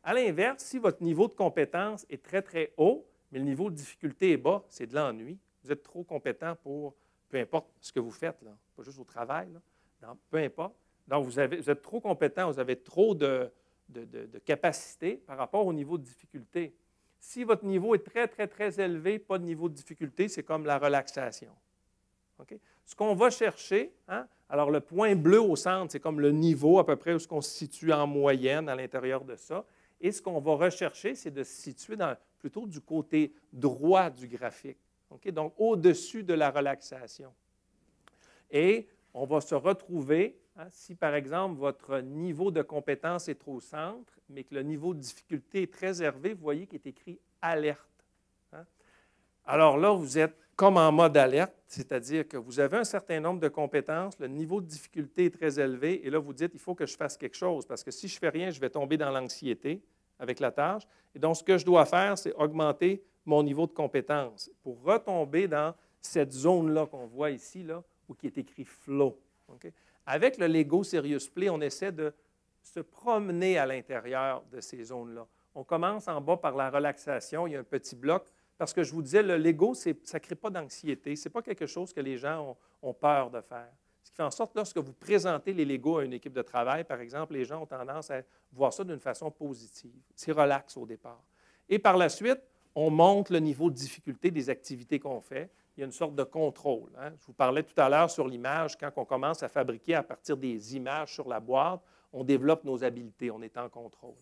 À l'inverse, si votre niveau de compétence est très, très haut, mais le niveau de difficulté est bas, c'est de l'ennui. Vous êtes trop compétent pour peu importe ce que vous faites, là, pas juste au travail, là, non, peu importe. Donc, vous êtes trop compétent, vous avez trop de capacité par rapport au niveau de difficulté. Si votre niveau est très, très, très élevé, pas de niveau de difficulté, c'est comme la relaxation. Okay? Ce qu'on va chercher, hein, alors le point bleu au centre, c'est comme le niveau à peu près où on se situe en moyenne à l'intérieur de ça. Et ce qu'on va rechercher, c'est de se situer plutôt du côté droit du graphique. Okay? Donc, au-dessus de la relaxation. Et on va se retrouver, hein, si par exemple votre niveau de compétence est trop au centre, mais que le niveau de difficulté est très élevé, vous voyez qu'il est écrit « alerte ». Hein? Alors là, vous êtes comme en mode alerte, c'est-à-dire que vous avez un certain nombre de compétences, le niveau de difficulté est très élevé, et là, vous dites « il faut que je fasse quelque chose, parce que si je ne fais rien, je vais tomber dans l'anxiété avec la tâche. Et donc, ce que je dois faire, c'est augmenter mon niveau de compétence pour retomber dans cette zone-là qu'on voit ici, là, où qui est écrit « flow ». Okay? Avec le Lego Serious Play, on essaie de se promener à l'intérieur de ces zones-là. On commence en bas par la relaxation, il y a un petit bloc, parce que je vous disais, le Lego, ça ne crée pas d'anxiété, ce n'est pas quelque chose que les gens ont peur de faire. Ce qui fait en sorte, lorsque vous présentez les Legos à une équipe de travail, par exemple, les gens ont tendance à voir ça d'une façon positive. C'est relax au départ. Et par la suite, on monte le niveau de difficulté des activités qu'on fait. Il y a une sorte de contrôle. Hein? Je vous parlais tout à l'heure sur l'image, quand on commence à fabriquer à partir des images sur la boîte, on développe nos habiletés, on est en contrôle.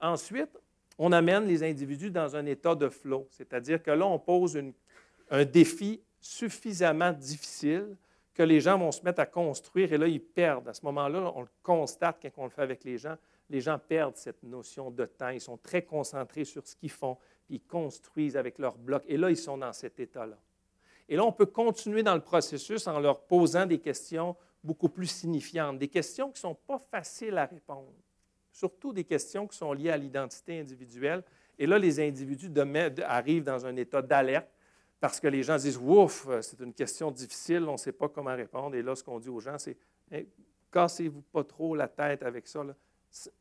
Ensuite, on amène les individus dans un état de flow, c'est-à-dire que là, on pose un défi suffisamment difficile que les gens vont se mettre à construire et là, ils perdent. À ce moment-là, on le constate quand on le fait avec les gens perdent cette notion de temps. Ils sont très concentrés sur ce qu'ils font, puis ils construisent avec leurs blocs. Et là, ils sont dans cet état-là. Et là, on peut continuer dans le processus en leur posant des questions beaucoup plus signifiantes, des questions qui ne sont pas faciles à répondre, surtout des questions qui sont liées à l'identité individuelle. Et là, les individus arrivent dans un état d'alerte parce que les gens disent « Ouf, c'est une question difficile, on ne sait pas comment répondre. » Et là, ce qu'on dit aux gens, c'est hey, « Cassez-vous pas trop la tête avec ça. Là.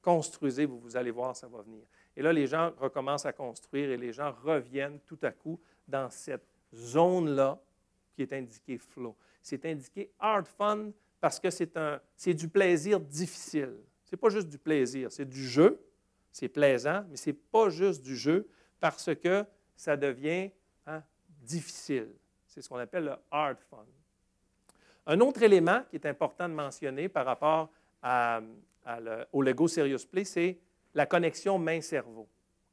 Construisez, vous allez voir, ça va venir. » Et là, les gens recommencent à construire et les gens reviennent tout à coup dans cette zone-là qui est indiquée flow. C'est indiqué hard fun parce que c'est du plaisir difficile. Ce n'est pas juste du plaisir, c'est du jeu, c'est plaisant, mais ce n'est pas juste du jeu parce que ça devient difficile. C'est ce qu'on appelle le hard fun. Un autre élément qui est important de mentionner par rapport au Lego Serious Play, c'est la connexion main-cerveau.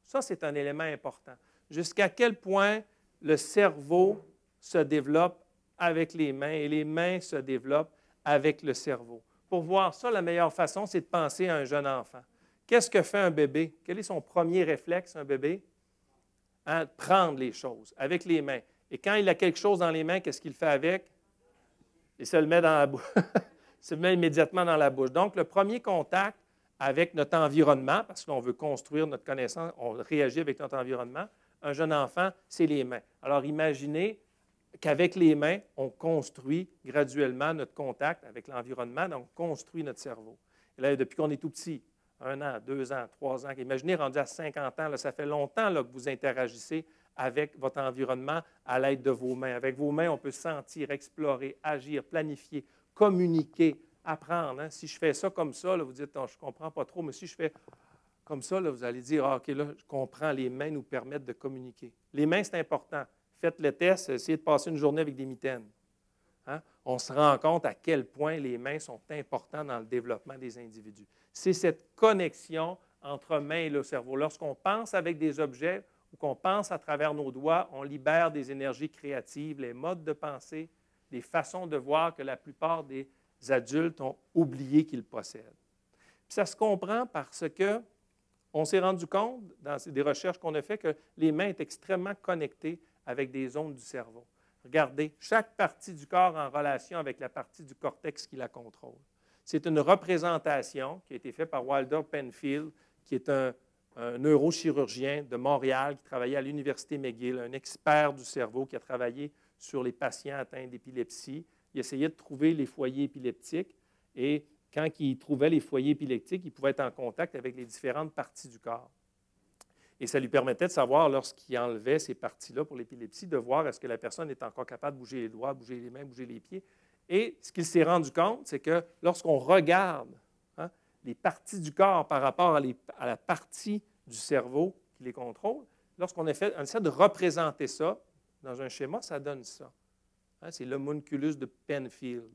Ça, c'est un élément important. Jusqu'à quel point le cerveau se développe avec les mains et les mains se développent avec le cerveau. Pour voir ça, la meilleure façon, c'est de penser à un jeune enfant. Qu'est-ce que fait un bébé? Quel est son premier réflexe, un bébé? Prendre les choses avec les mains. Et quand il a quelque chose dans les mains, qu'est-ce qu'il fait avec? Il se le met dans la bouche. Il se le met immédiatement dans la bouche. Donc, le premier contact avec notre environnement, parce qu'on veut construire notre connaissance, on réagit avec notre environnement. Un jeune enfant, c'est les mains. Alors, imaginez qu'avec les mains, on construit graduellement notre contact avec l'environnement, donc on construit notre cerveau. Et là, depuis qu'on est tout petit, 1 an, 2 ans, 3 ans, imaginez rendu à 50 ans, là, ça fait longtemps là, que vous interagissez avec votre environnement à l'aide de vos mains. Avec vos mains, on peut sentir, explorer, agir, planifier, communiquer, apprendre. Hein? Si je fais ça comme ça, là, vous dites, oh, je ne comprends pas trop, mais si je fais comme ça, là, vous allez dire, ah, OK, là, je comprends, les mains nous permettent de communiquer. Les mains, c'est important. Faites le test, essayez de passer une journée avec des mitaines. Hein? On se rend compte à quel point les mains sont importantes dans le développement des individus. C'est cette connexion entre main et le cerveau. Lorsqu'on pense avec des objets ou qu'on pense à travers nos doigts, on libère des énergies créatives, les modes de pensée, des façons de voir que la plupart des adultes ont oublié qu'ils possèdent. Puis ça se comprend parce que on s'est rendu compte, dans des recherches qu'on a faites, que les mains sont extrêmement connectées avec des zones du cerveau. Regardez, chaque partie du corps en relation avec la partie du cortex qui la contrôle. C'est une représentation qui a été faite par Walter Penfield, qui est un neurochirurgien de Montréal qui travaillait à l'Université McGill, un expert du cerveau qui a travaillé sur les patients atteints d'épilepsie. Il essayait de trouver les foyers épileptiques et quand il trouvait les foyers épileptiques, il pouvait être en contact avec les différentes parties du corps. Et ça lui permettait de savoir, lorsqu'il enlevait ces parties-là pour l'épilepsie, de voir est-ce que la personne est encore capable de bouger les doigts, bouger les mains, bouger les pieds. Et ce qu'il s'est rendu compte, c'est que lorsqu'on regarde les parties du corps par rapport à la partie du cerveau qui les contrôle, lorsqu'on essaie de représenter ça dans un schéma, ça donne ça. Hein, c'est l'homunculus de Penfield.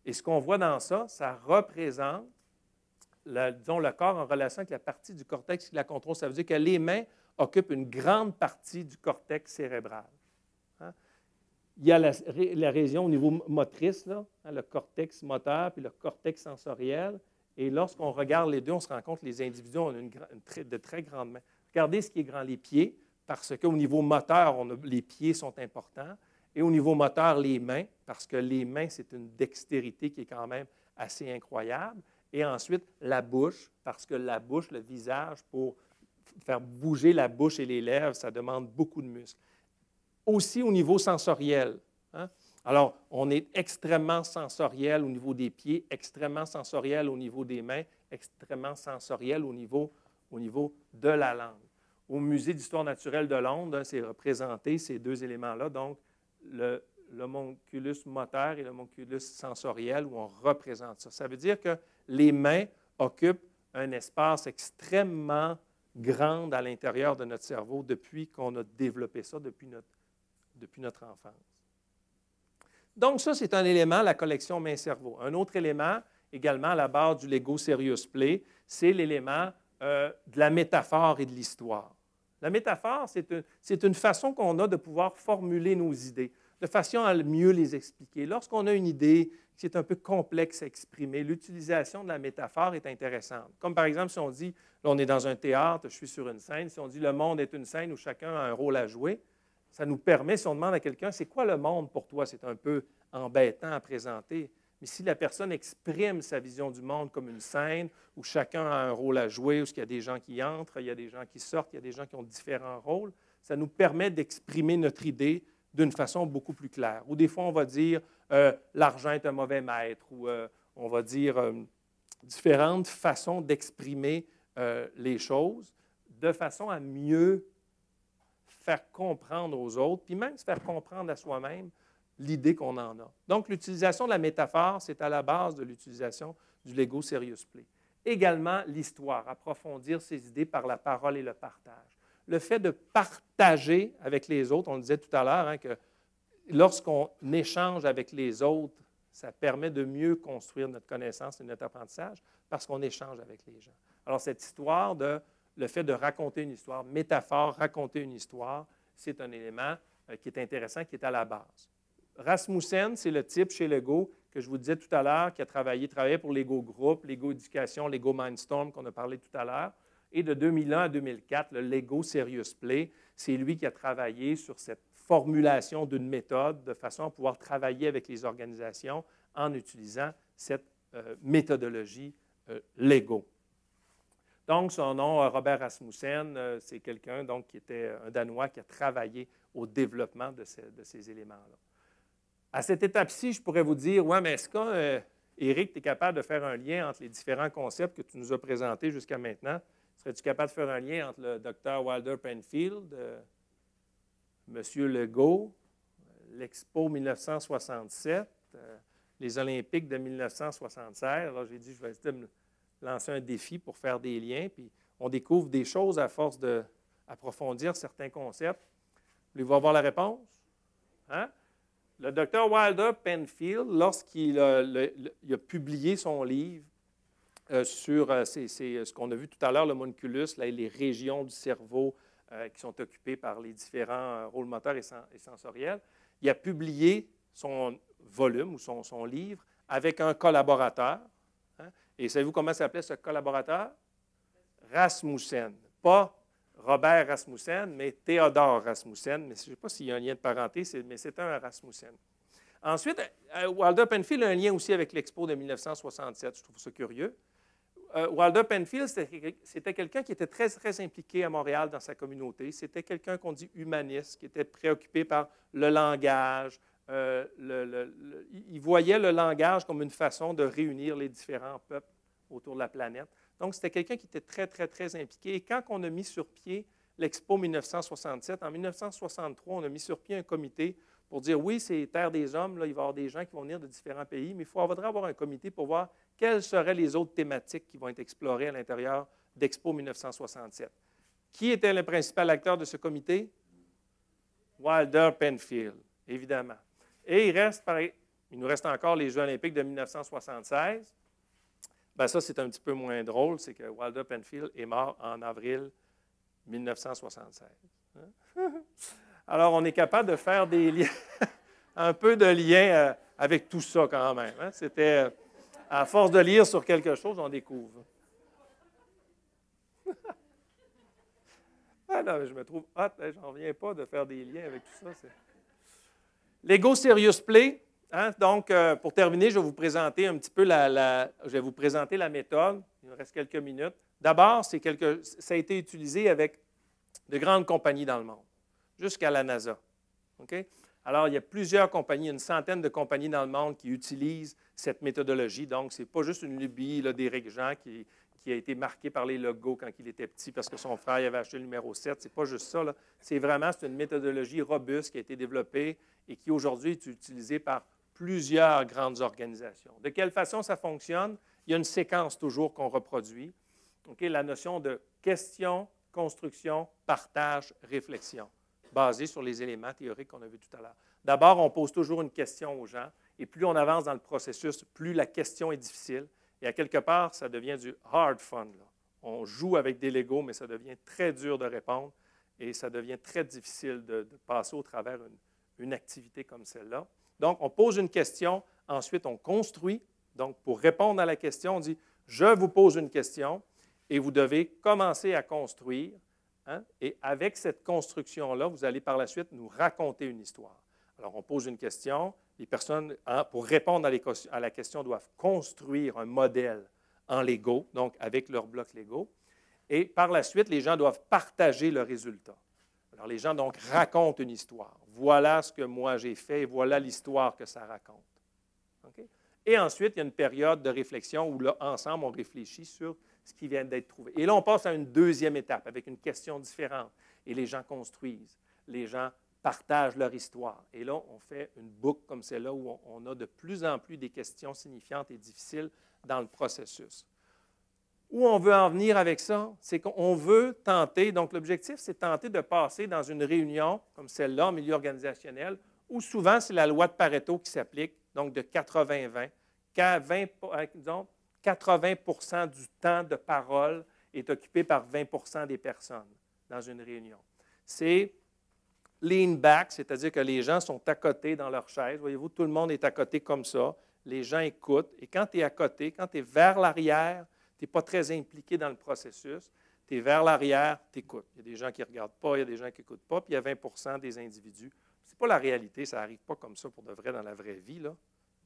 Et ce qu'on voit dans ça, ça représente disons, le corps en relation avec la partie du cortex qui la contrôle. Ça veut dire que les mains occupent une grande partie du cortex cérébral. Hein? Il y a la région au niveau motrice, là, hein, le cortex moteur puis le cortex sensoriel. Et lorsqu'on regarde les deux, on se rend compte que les individus ont de très grandes mains. Regardez ce qui est grand, les pieds, parce qu'au niveau moteur, les pieds sont importants. Et au niveau moteur, les mains, parce que les mains, c'est une dextérité qui est quand même assez incroyable. Et ensuite, la bouche, parce que la bouche, le visage, pour faire bouger la bouche et les lèvres, ça demande beaucoup de muscles. Aussi au niveau sensoriel. Hein? Alors, on est extrêmement sensoriel au niveau des pieds, extrêmement sensoriel au niveau des mains, extrêmement sensoriel au niveau de la langue. Au Musée d'histoire naturelle de Londres, hein, c'est représenté ces deux éléments-là, donc l'homunculus moteur et l'homunculus sensoriel, où on représente ça. Ça veut dire que les mains occupent un espace extrêmement grand à l'intérieur de notre cerveau depuis qu'on a développé ça, depuis notre enfance. Donc ça, c'est un élément, la collection main-cerveau. Un autre élément, également à la base du Lego Serious Play, c'est l'élément de la métaphore et de l'histoire. La métaphore, c'est une façon qu'on a de pouvoir formuler nos idées. de façon à mieux les expliquer. Lorsqu'on a une idée qui est un peu complexe à exprimer, l'utilisation de la métaphore est intéressante. Comme par exemple, si on dit, là on est dans un théâtre, je suis sur une scène, si on dit le monde est une scène où chacun a un rôle à jouer, ça nous permet, si on demande à quelqu'un, c'est quoi le monde pour toi? C'est un peu embêtant à présenter. Mais si la personne exprime sa vision du monde comme une scène où chacun a un rôle à jouer, où il y a des gens qui entrent, il y a des gens qui sortent, il y a des gens qui ont différents rôles, ça nous permet d'exprimer notre idée d'une façon beaucoup plus claire. Ou des fois, on va dire l'argent est un mauvais maître, ou on va dire différentes façons d'exprimer les choses de façon à mieux faire comprendre aux autres, puis même se faire comprendre à soi-même l'idée qu'on en a. Donc, l'utilisation de la métaphore, c'est à la base de l'utilisation du Lego Serious Play. Également, l'histoire, approfondir ses idées par la parole et le partage. Le fait de partager avec les autres, on le disait tout à l'heure, hein, que lorsqu'on échange avec les autres, ça permet de mieux construire notre connaissance et notre apprentissage parce qu'on échange avec les gens. Alors, cette histoire le fait de raconter une histoire, métaphore, raconter une histoire, c'est un élément qui est intéressant, qui est à la base. Rasmussen, c'est le type chez Lego que je vous disais tout à l'heure, qui a travaillé pour Lego Group, Lego Éducation, Lego Mindstorm, qu'on a parlé tout à l'heure. Et de 2001 à 2004, le Lego Serious Play, c'est lui qui a travaillé sur cette formulation d'une méthode de façon à pouvoir travailler avec les organisations en utilisant cette méthodologie Lego. Donc, son nom, Robert Rasmussen, c'est quelqu'un qui était un Danois qui a travaillé au développement de ces éléments-là. À cette étape-ci, je pourrais vous dire, ouais, mais est-ce que, Éric, tu es capable de faire un lien entre les différents concepts que tu nous as présentés jusqu'à maintenant? Serais-tu capable de faire un lien entre le Dr. Wilder Penfield, M. Legault, l'Expo 1967, les Olympiques de 1976? Alors, j'ai dit, je vais essayer de me lancer un défi pour faire des liens, puis on découvre des choses à force d'approfondir certains concepts. Voulez-vous avoir la réponse? Hein? Le Dr. Wilder Penfield, lorsqu'il a publié son livre sur ce qu'on a vu tout à l'heure, le homunculus, les régions du cerveau qui sont occupées par les différents rôles moteurs et sensoriels, il a publié son volume ou son livre avec un collaborateur. Hein? Et savez-vous comment s'appelait ce collaborateur? Rasmussen. Pas Robert Rasmussen, mais Théodore Rasmussen. Mais je ne sais pas s'il y a un lien de parenté, mais c'est un Rasmussen. Ensuite, Wilder Penfield a un lien aussi avec l'Expo de 1967. Je trouve ça curieux. Wilder Penfield, c'était quelqu'un qui était très, très impliqué à Montréal dans sa communauté. C'était quelqu'un qu'on dit humaniste, qui était préoccupé par le langage. Il voyait le langage comme une façon de réunir les différents peuples autour de la planète. Donc, c'était quelqu'un qui était très, très, très impliqué. Et quand on a mis sur pied l'Expo 1967, en 1963, on a mis sur pied un comité pour dire, oui, c'est Terre des Hommes, là, il va y avoir des gens qui vont venir de différents pays, mais il faudrait avoir un comité pour voir quelles seraient les autres thématiques qui vont être explorées à l'intérieur d'Expo 1967. Qui était le principal acteur de ce comité? Wilder Penfield, évidemment. Et il nous reste encore les Jeux olympiques de 1976. Bien, ça, c'est un petit peu moins drôle, c'est que Wilder Penfield est mort en avril 1976. Alors, on est capable de faire des liens, un peu de lien avec tout ça quand même. Hein? C'était, à force de lire sur quelque chose, on découvre. Ah non, je me trouve hot, j'en reviens pas de faire des liens avec tout ça. Lego Serious Play. Hein? Donc, pour terminer, je vais vous présenter un petit peu la méthode. Il me reste quelques minutes. D'abord, ça a été utilisé avec de grandes compagnies dans le monde, jusqu'à la NASA. Okay? Alors, il y a plusieurs compagnies, une centaine de compagnies dans le monde qui utilisent cette méthodologie. Donc, ce n'est pas juste une lubie d'Éric Jean qui a été marqué par les logos quand il était petit parce que son frère avait acheté le numéro 7. Ce n'est pas juste ça. C'est une méthodologie robuste qui a été développée et qui aujourd'hui est utilisée par plusieurs grandes organisations. De quelle façon ça fonctionne? Il y a une séquence toujours qu'on reproduit. Okay? La notion de question, construction, partage, réflexion, basée sur les éléments théoriques qu'on a vus tout à l'heure. D'abord, on pose toujours une question aux gens, et plus on avance dans le processus, plus la question est difficile. Et à quelque part, ça devient du hard fun. Là. On joue avec des Legos, mais ça devient très dur de répondre, et ça devient très difficile de passer au travers une activité comme celle-là. Donc, on pose une question, ensuite on construit. Donc, pour répondre à la question, on dit « Je vous pose une question » et vous devez commencer à construire. Hein? Et avec cette construction-là, vous allez par la suite nous raconter une histoire. Alors, on pose une question. Les personnes, pour répondre à la question, doivent construire un modèle en Lego, donc avec leurs blocs Lego. Et par la suite, les gens doivent partager le résultat. Alors, les gens, donc, racontent une histoire. Voilà ce que moi j'ai fait, voilà l'histoire que ça raconte. Okay? Et ensuite, il y a une période de réflexion où, là, ensemble, on réfléchit sur ce qui vient d'être trouvé. Et là, on passe à une deuxième étape avec une question différente. Et les gens construisent. Les gens partagent leur histoire. Et là, on fait une boucle comme celle-là où on a de plus en plus des questions signifiantes et difficiles dans le processus. Où on veut en venir avec ça, c'est qu'on veut tenter, donc l'objectif, c'est tenter de passer dans une réunion comme celle-là, en milieu organisationnel, où souvent, c'est la loi de Pareto qui s'applique, donc de 80-20, qu'à 80 du temps de parole est occupé par 20 des personnes dans une réunion. C'est lean back, c'est-à-dire que les gens sont à côté dans leur chaise. Voyez-vous, tout le monde est à côté comme ça. Les gens écoutent. Et quand tu es à côté, quand tu es vers l'arrière, tu n'es pas très impliqué dans le processus. Tu es vers l'arrière, tu écoutes. Il y a des gens qui ne regardent pas, il y a des gens qui n'écoutent pas, puis il y a 20 des individus. Ce n'est pas la réalité, ça n'arrive pas comme ça pour de vrai dans la vraie vie, là,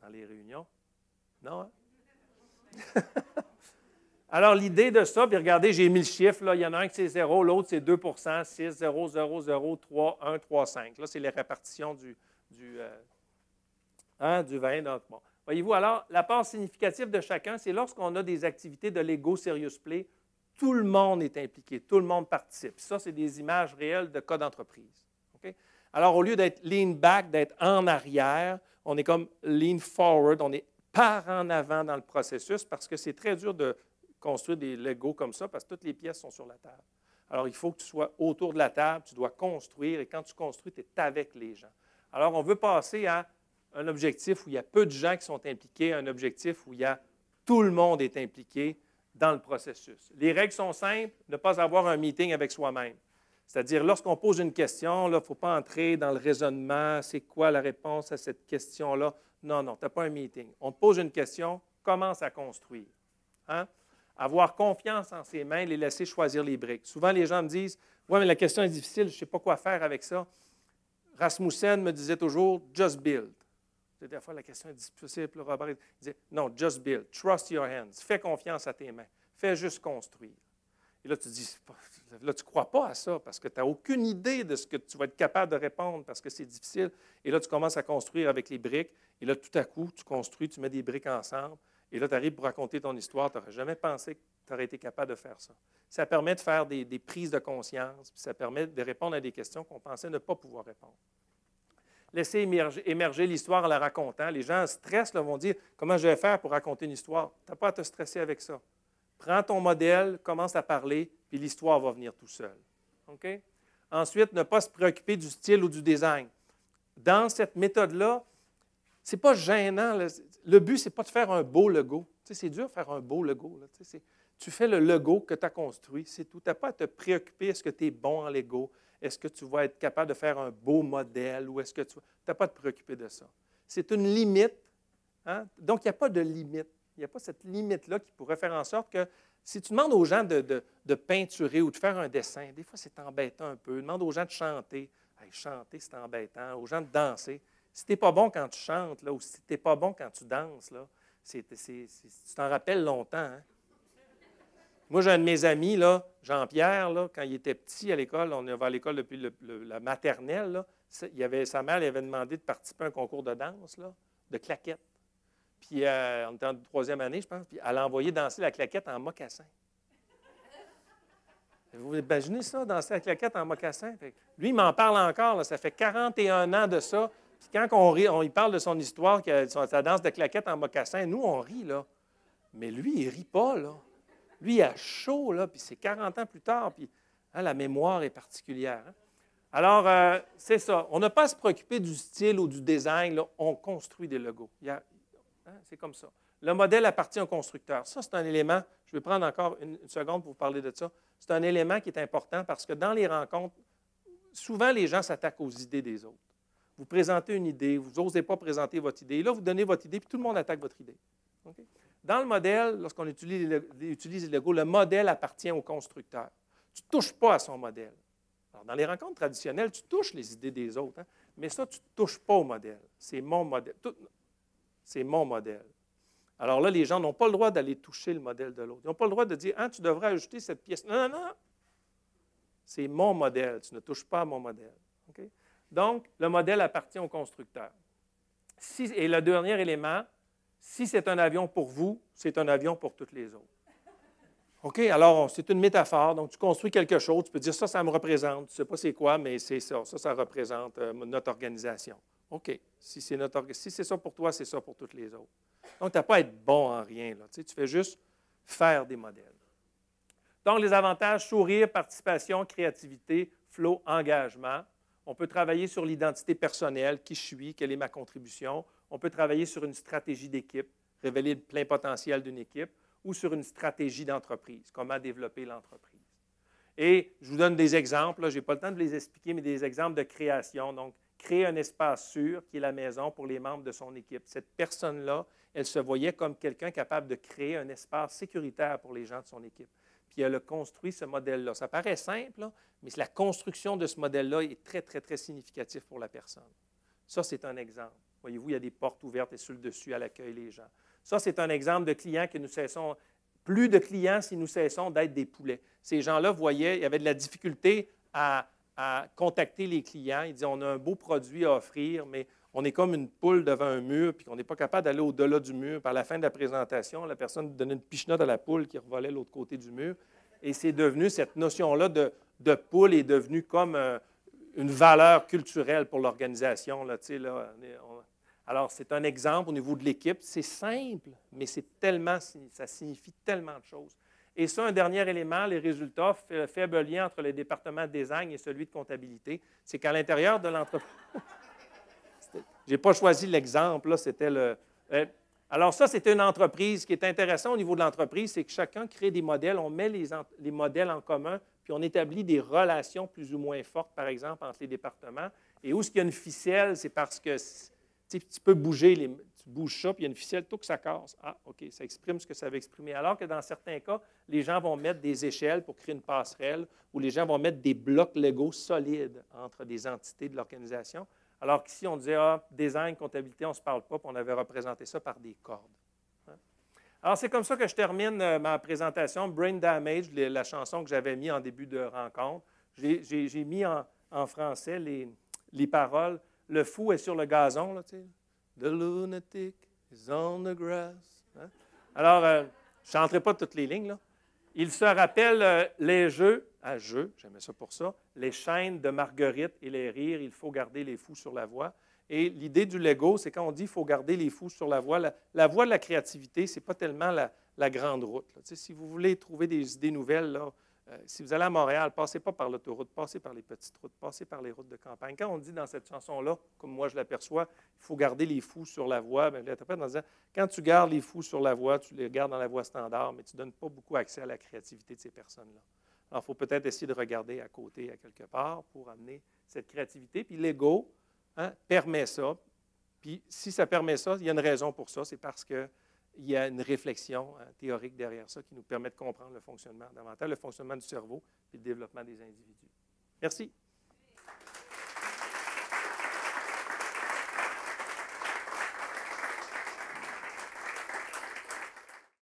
dans les réunions. Non, hein? Alors, l'idée de ça, puis regardez, j'ai mis le chiffre, là, il y en a un qui c'est 0, l'autre c'est 2 6, 0, 0, 0, 3, 1, 3, 5. Là, c'est les répartitions du 20. Donc, bon. Voyez-vous, alors, la part significative de chacun, c'est lorsqu'on a des activités de Lego Serious Play, tout le monde est impliqué, tout le monde participe. Ça, c'est des images réelles de cas d'entreprise. Okay? Alors, au lieu d'être lean back, d'être en arrière, on est comme lean forward, on est par en avant dans le processus parce que c'est très dur de construire des Legos comme ça parce que toutes les pièces sont sur la table. Alors, il faut que tu sois autour de la table, tu dois construire et quand tu construis, tu es avec les gens. Alors, on veut passer à un objectif où il y a peu de gens qui sont impliqués, un objectif où il y a tout le monde est impliqué dans le processus. Les règles sont simples, ne pas avoir un meeting avec soi-même. C'est-à-dire, lorsqu'on pose une question, il ne faut pas entrer dans le raisonnement, c'est quoi la réponse à cette question-là? Non, non, tu n'as pas un meeting. On te pose une question, commence à construire. Hein? Avoir confiance en ses mains, les laisser choisir les briques. Souvent, les gens me disent, « Oui, mais la question est difficile, je ne sais pas quoi faire avec ça. » Rasmussen me disait toujours, « Just build. » Des fois, la question est difficile. Puis Robert disait, « Non, just build. Trust your hands. Fais confiance à tes mains. Fais juste construire. » Et là, tu dis, là, tu ne crois pas à ça parce que tu n'as aucune idée de ce que tu vas être capable de répondre parce que c'est difficile. Et là, tu commences à construire avec les briques. Et là, tout à coup, tu construis, tu mets des briques ensemble. Et là, tu arrives pour raconter ton histoire. Tu n'aurais jamais pensé que tu aurais été capable de faire ça. Ça permet de faire des prises de conscience, puis ça permet de répondre à des questions qu'on pensait ne pas pouvoir répondre. Laisser émerger l'histoire en la racontant. Les gens stressent, là, vont dire, comment je vais faire pour raconter une histoire? Tu n'as pas à te stresser avec ça. Prends ton modèle, commence à parler, puis l'histoire va venir tout seul. Okay? Ensuite, ne pas se préoccuper du style ou du design. Dans cette méthode-là, ce n'est pas gênant. Là. Le but, ce n'est pas de faire un beau logo. Tu sais, c'est dur de faire un beau logo. Là. Tu fais le logo que tu as construit, c'est tout. Tu n'as pas à te préoccuper, est-ce que tu es bon en Lego? Est-ce que tu vas être capable de faire un beau modèle? Ou est-ce que tu n'as pas à te préoccuper de ça? C'est une limite. Hein? Donc, il n'y a pas de limite. Il n'y a pas cette limite-là qui pourrait faire en sorte que si tu demandes aux gens de peinturer ou de faire un dessin, des fois, c'est embêtant un peu. Demande aux gens de chanter. Hey, chanter, c'est embêtant. Aux gens de danser. Si tu n'es pas bon quand tu chantes, là, ou si tu n'es pas bon quand tu danses, là, tu t'en rappelles longtemps. Hein? Moi, j'ai un de mes amis, là, Jean-Pierre, là, quand il était petit à l'école, on va à l'école depuis la maternelle, là, sa mère lui avait demandé de participer à un concours de danse, là, de claquettes. Puis, on était en troisième année, je pense, puis elle a envoyé danser la claquette en mocassin. Vous imaginez ça, danser la claquette en mocassin? Lui, il m'en parle encore, là, ça fait 41 ans de ça. Puis quand on parle de son histoire, sa danse de claquette en mocassin, nous, on rit, là. Mais lui, il ne rit pas, là. Lui, il a chaud, là, puis c'est 40 ans plus tard, puis hein, la mémoire est particulière. Hein? Alors, c'est ça. On n'a pas à se préoccuper du style ou du design, là. On construit des logos. C'est comme ça. Le modèle appartient au constructeur. Ça, c'est un élément, je vais prendre encore une seconde pour vous parler de ça. C'est un élément qui est important parce que dans les rencontres, souvent, les gens s'attaquent aux idées des autres. Vous présentez une idée, vous n'osez pas présenter votre idée. Et là, vous donnez votre idée, puis tout le monde attaque votre idée. Okay? Dans le modèle, lorsqu'on utilise les Legos, le modèle appartient au constructeur. Tu ne touches pas à son modèle. Alors, dans les rencontres traditionnelles, tu touches les idées des autres, hein, mais ça, tu ne touches pas au modèle. C'est mon modèle. C'est mon modèle. Alors là, les gens n'ont pas le droit d'aller toucher le modèle de l'autre. Ils n'ont pas le droit de dire « Ah, tu devrais ajouter cette pièce. » Non, non, non. C'est mon modèle. Tu ne touches pas à mon modèle. Okay? Donc, le modèle appartient au constructeur. Et le dernier élément, si c'est un avion pour vous, c'est un avion pour tous les autres. OK? Alors, c'est une métaphore. Donc, tu construis quelque chose. Tu peux dire, ça me représente. Tu ne sais pas c'est quoi, mais c'est ça. Ça représente notre organisation. OK. Si c'est ça pour toi, c'est ça pour tous les autres. Donc, tu n'as pas à être bon en rien. Là. Tu fais juste faire des modèles. Donc, les avantages, sourire, participation, créativité, flow, engagement. On peut travailler sur l'identité personnelle, qui je suis, quelle est ma contribution. On peut travailler sur une stratégie d'équipe, révéler le plein potentiel d'une équipe, ou sur une stratégie d'entreprise, comment développer l'entreprise. Et je vous donne des exemples, je n'ai pas le temps de les expliquer, mais des exemples de création. Donc, créer un espace sûr qui est la maison pour les membres de son équipe. Cette personne-là, elle se voyait comme quelqu'un capable de créer un espace sécuritaire pour les gens de son équipe. Puis elle a construit ce modèle-là. Ça paraît simple, là, mais la construction de ce modèle-là est très, très, très significative pour la personne. Ça, c'est un exemple. Voyez-vous, il y a des portes ouvertes et sur le dessus, elle accueille les gens. Ça, c'est un exemple de clients que nous cessons, plus de clients si nous cessons d'être des poulets. Ces gens-là voyaient, il y avait de la difficulté à contacter les clients. Ils disaient, on a un beau produit à offrir, mais on est comme une poule devant un mur, puis on n'est pas capable d'aller au-delà du mur. Puis à la fin de la présentation, la personne donnait une pichenote à la poule qui revolait de l'autre côté du mur. Et c'est devenu, cette notion-là de poule est devenue comme une valeur culturelle pour l'organisation. Alors, c'est un exemple au niveau de l'équipe. C'est simple, mais ça signifie tellement de choses. Et ça, un dernier élément, les résultats, le faible lien entre le département de design et celui de comptabilité, c'est qu'à l'intérieur de l'entreprise... Je n'ai pas choisi l'exemple, là, c'était le... Alors ça, c'était une entreprise. Ce qui est intéressant au niveau de l'entreprise, c'est que chacun crée des modèles, on met les modèles en commun, puis on établit des relations plus ou moins fortes, par exemple, entre les départements. Et où est-ce qu'il y a une ficelle, c'est parce que tu peux bouger, tu bouges ça, puis il y a une ficelle, tout que ça casse. Ah, OK, ça exprime ce que ça veut exprimer. Alors que dans certains cas, les gens vont mettre des échelles pour créer une passerelle, ou les gens vont mettre des blocs Lego solides entre des entités de l'organisation. Alors qu'ici, on disait, design, comptabilité, on ne se parle pas, puis on avait représenté ça par des cordes. Hein? Alors, c'est comme ça que je termine ma présentation. Brain Damage, la chanson que j'avais mise en début de rencontre. J'ai mis en français les paroles. Le fou est sur le gazon, là, tu sais. The lunatic is on the grass. Hein? Alors, je ne chanterai pas toutes les lignes, là. Il se rappelle les jeux, j'aimais ça pour ça, les chaînes de Marguerite et les rires, il faut garder les fous sur la voie. Et l'idée du Lego, c'est quand on dit qu'il faut garder les fous sur la voie, la voie de la créativité, ce n'est pas tellement la grande route. Tu sais, si vous voulez trouver des idées nouvelles, là, si vous allez à Montréal, passez pas par l'autoroute, passez par les petites routes, passez par les routes de campagne. Quand on dit dans cette chanson-là, comme moi je l'aperçois, il faut garder les fous sur la voie, bien, je l'interprète en disant, quand tu gardes les fous sur la voie, tu les gardes dans la voie standard, mais tu ne donnes pas beaucoup accès à la créativité de ces personnes-là. Alors, il faut peut-être essayer de regarder à côté, à quelque part, pour amener cette créativité. Puis l'ego permet ça. Puis si ça permet ça, il y a une raison pour ça, c'est parce que il y a une réflexion théorique derrière ça qui nous permet de comprendre le fonctionnement davantage, le fonctionnement du cerveau et le développement des individus. Merci.